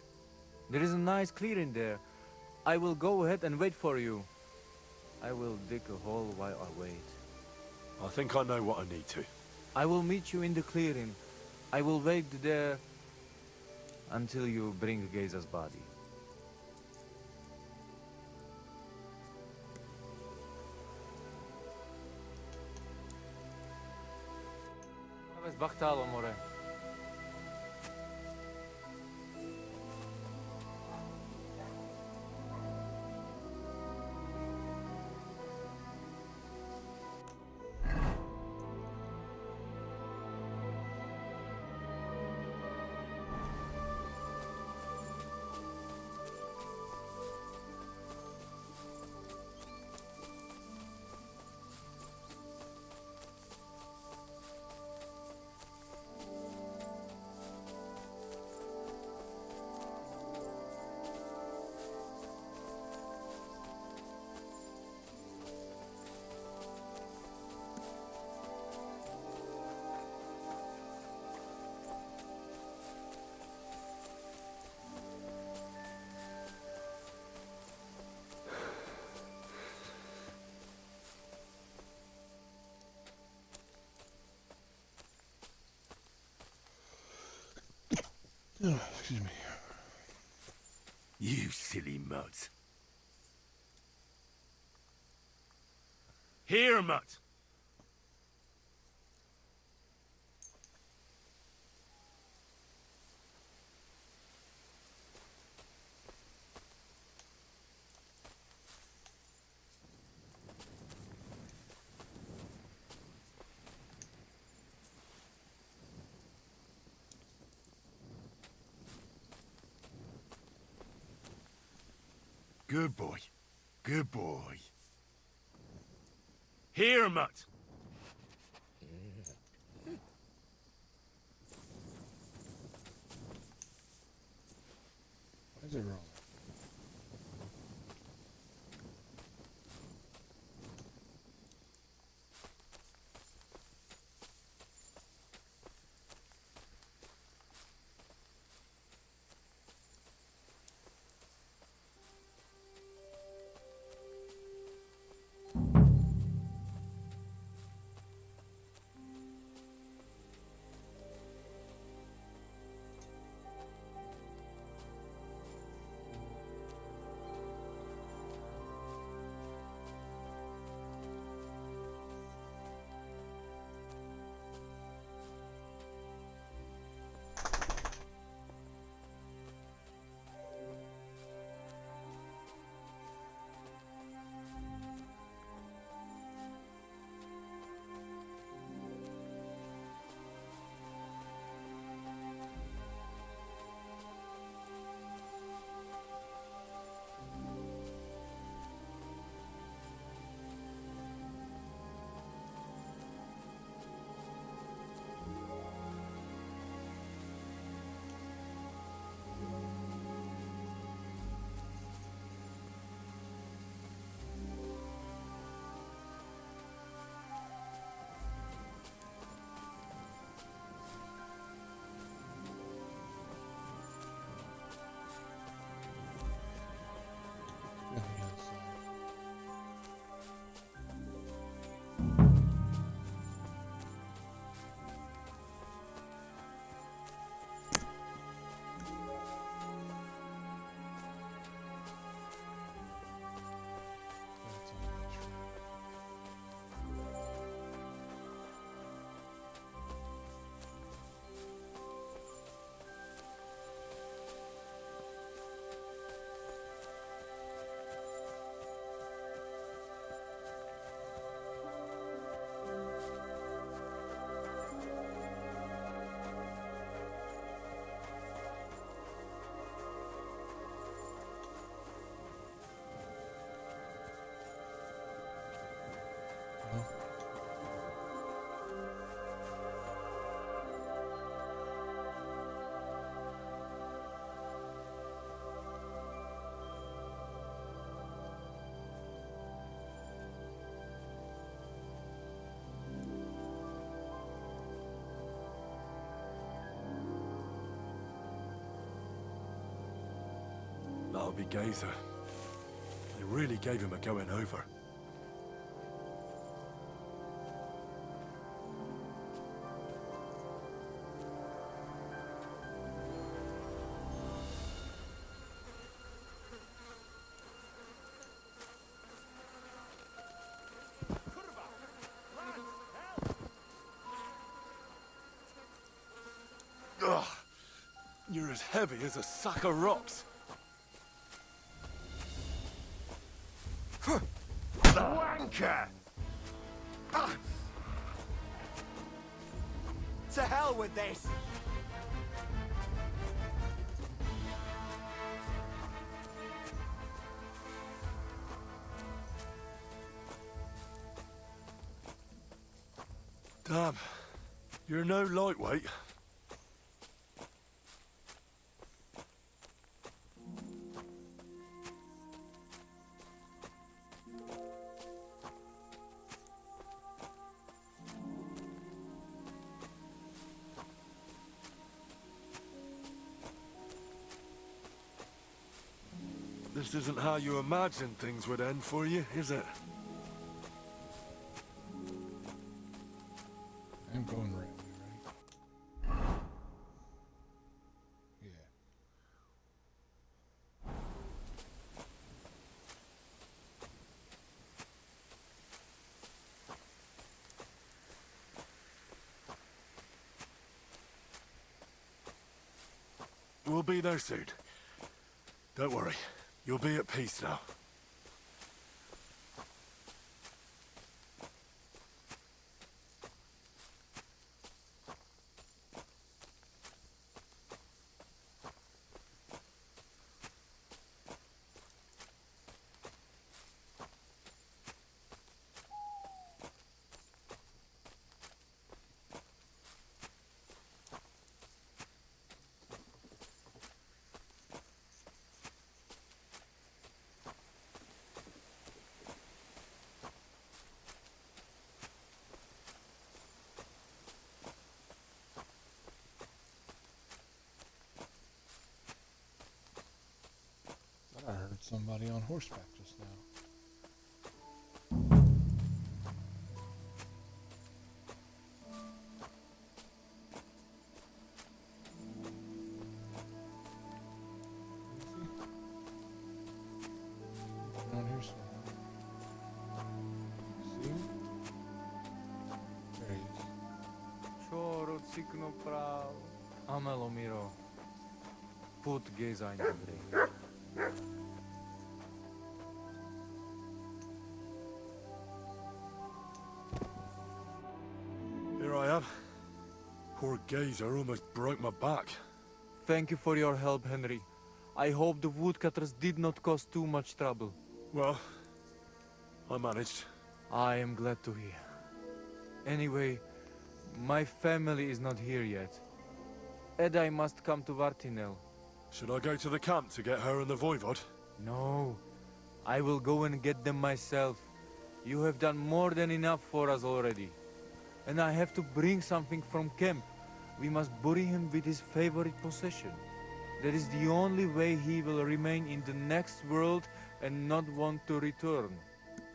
There is a nice clearing there. I will go ahead and wait for you. I will dig a hole while I wait. I think I know what I need to. I will meet you in the clearing. I will wait there until you bring Geza's body. Bachtalo, more. Oh, excuse me. You silly mutt. Here, mutt! Good boy. Good boy. Here, Mutt. Why is it wrong? Nothing else. That'll be Gazer. They really gave him a going over. Ugh. You're as heavy as a sack of rocks. Wanker! Ah. To hell with this! Damn, you're no lightweight. This isn't how you imagined things would end for you, is it? I'm going right way, right? Yeah. We'll be there soon. Don't worry. You'll be at peace now. somebody on horseback just now. On here somewhere. See him? There he is. Čoro cikno pravo. Amelo miro. Put geza in the grave. Here I am. Poor Gazer almost broke my back. Thank you for your help, Henry. I hope the woodcutters did not cause too much trouble. Well, I managed. I am glad to hear. Anyway, my family is not here yet. Edai must come to Vartinel. Should I go to the camp to get her and the voivod? No, I will go and get them myself. You have done more than enough for us already. And I have to bring something from camp. We must bury him with his favorite possession. That is the only way he will remain in the next world and not want to return.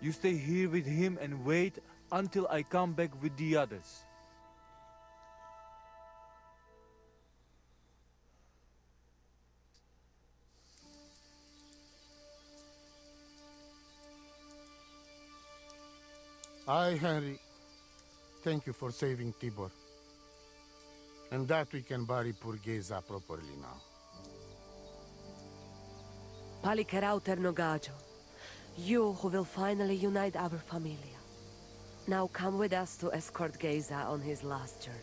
You stay here with him and wait until I come back with the others. I, Henry, thank you for saving Tibor. And that we can bury poor Geza properly now. Palikerau Ternogajo, you who will finally unite our familia. Now come with us to escort Geza on his last journey.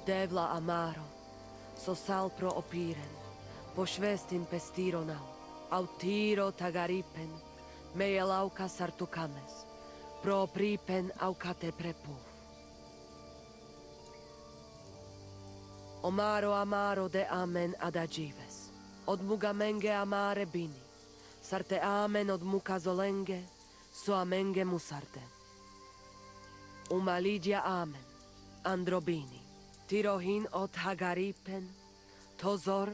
Devla amaro, so sal pro opiren, pošvestin pestironau, autiro tagaripen, mejelauka sartukames, pro pripen aukate prepu. Omaro amaro de amen adagives, od mugamenge amare bini, sarte amen od mukazolenge, so amenge musarte. Umalidia amen, androbini. Tirohin od Hagaripen, Tozor,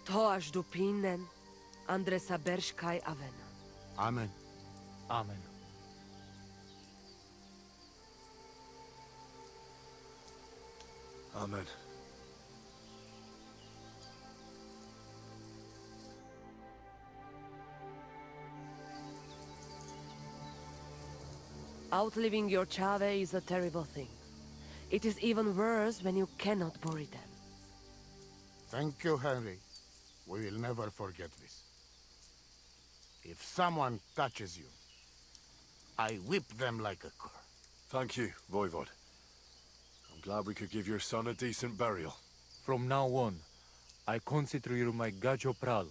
Toaš Dupinen, Andresa Berškaj Avena. Amen. Amen. Amen. Outliving your chave is a terrible thing. It is even worse when you cannot bury them. Thank you, Henry. We will never forget this. If someone touches you, I whip them like a cur. Thank you, voivod. I'm glad we could give your son a decent burial. From now on, I consider you my Gajo Pral.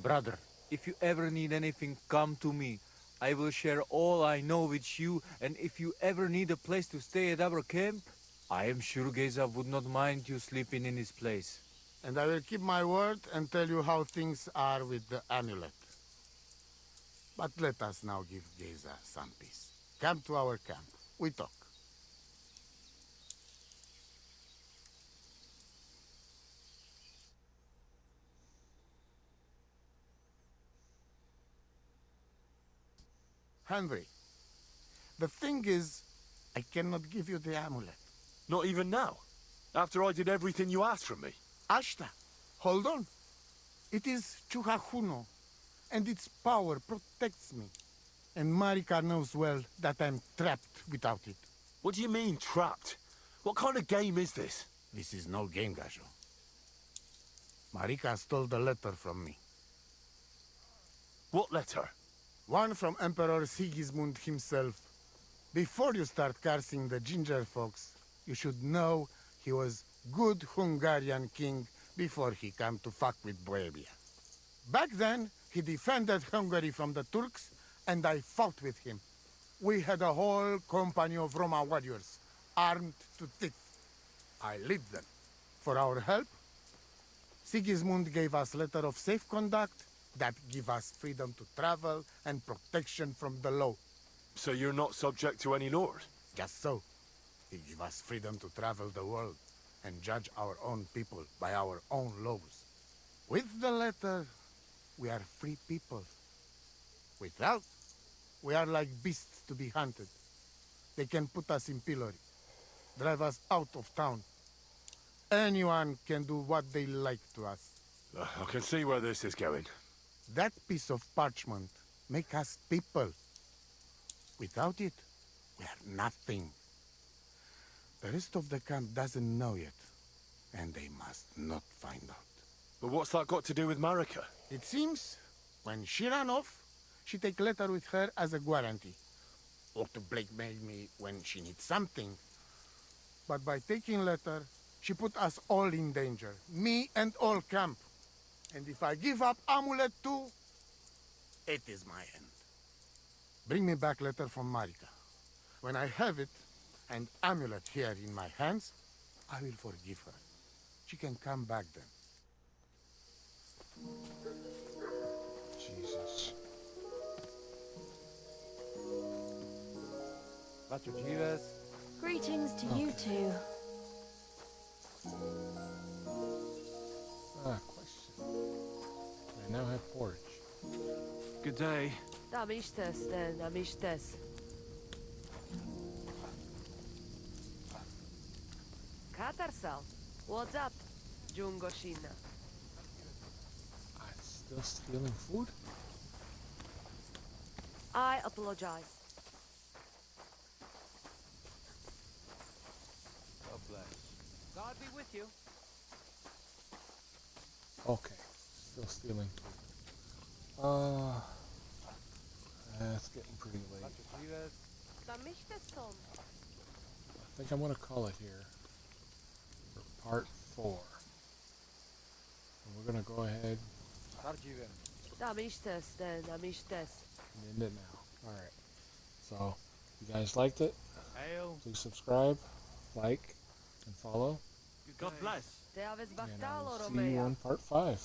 Brother, if you ever need anything, come to me. I will share all I know with you, and if you ever need a place to stay at our camp, I am sure Geza would not mind you sleeping in his place. And I will keep my word and tell you how things are with the amulet. But let us now give Geza some peace. Come to our camp. We talk. Henry, the thing is, I cannot give you the amulet. Not even now? After I did everything you asked from me? Ashta, hold on. It is Chuhajuno, and its power protects me. And Marika knows well that I'm trapped without it. What do you mean, trapped? What kind of game is this? This is no game, Gajo. Marika stole the letter from me. What letter? One from Emperor Sigismund himself. Before you start cursing the ginger folks, you should know he was good Hungarian king before he came to fuck with Bohemia. Back then, he defended Hungary from the Turks, and I fought with him. We had a whole company of Roma warriors, armed to teeth. I led them. For our help, Sigismund gave us letter of safe conduct that give us freedom to travel and protection from the law. So you're not subject to any lord? Just so. He give us freedom to travel the world and judge our own people by our own laws. With the letter, we are free people. Without, we are like beasts to be hunted. They can put us in pillory, drive us out of town. Anyone can do what they like to us. I can see where this is going. That piece of parchment make us people. Without it, we are nothing. The rest of the camp doesn't know yet, and they must not find out. But what's that got to do with Marika? It seems, when she ran off, she take letter with her as a guarantee. Or to blackmail me when she needs something. But by taking letter, she put us all in danger. Me and all camp. And if I give up amulet too, it is my end. Bring me back letter from Marika. When I have it, and amulet here in my hands, I will forgive her. She can come back then. Jesus. Greetings to you two. Question. I now have porridge. Good day. Damishtes, then, Damishtes. Katarsal, what's up, Jungoshina? I'm still stealing food? I apologize. God bless. God be with you. Okay. Still stealing food. It's getting pretty late. I think I'm gonna call it here for part 4. And we're gonna go ahead Damishtes, then, Damishtes. and end it now. Alright. So, if you guys liked it, Hail. please subscribe, like, and follow. God bless. Te aveți And I bactalo, will see you Romeo. on part 5.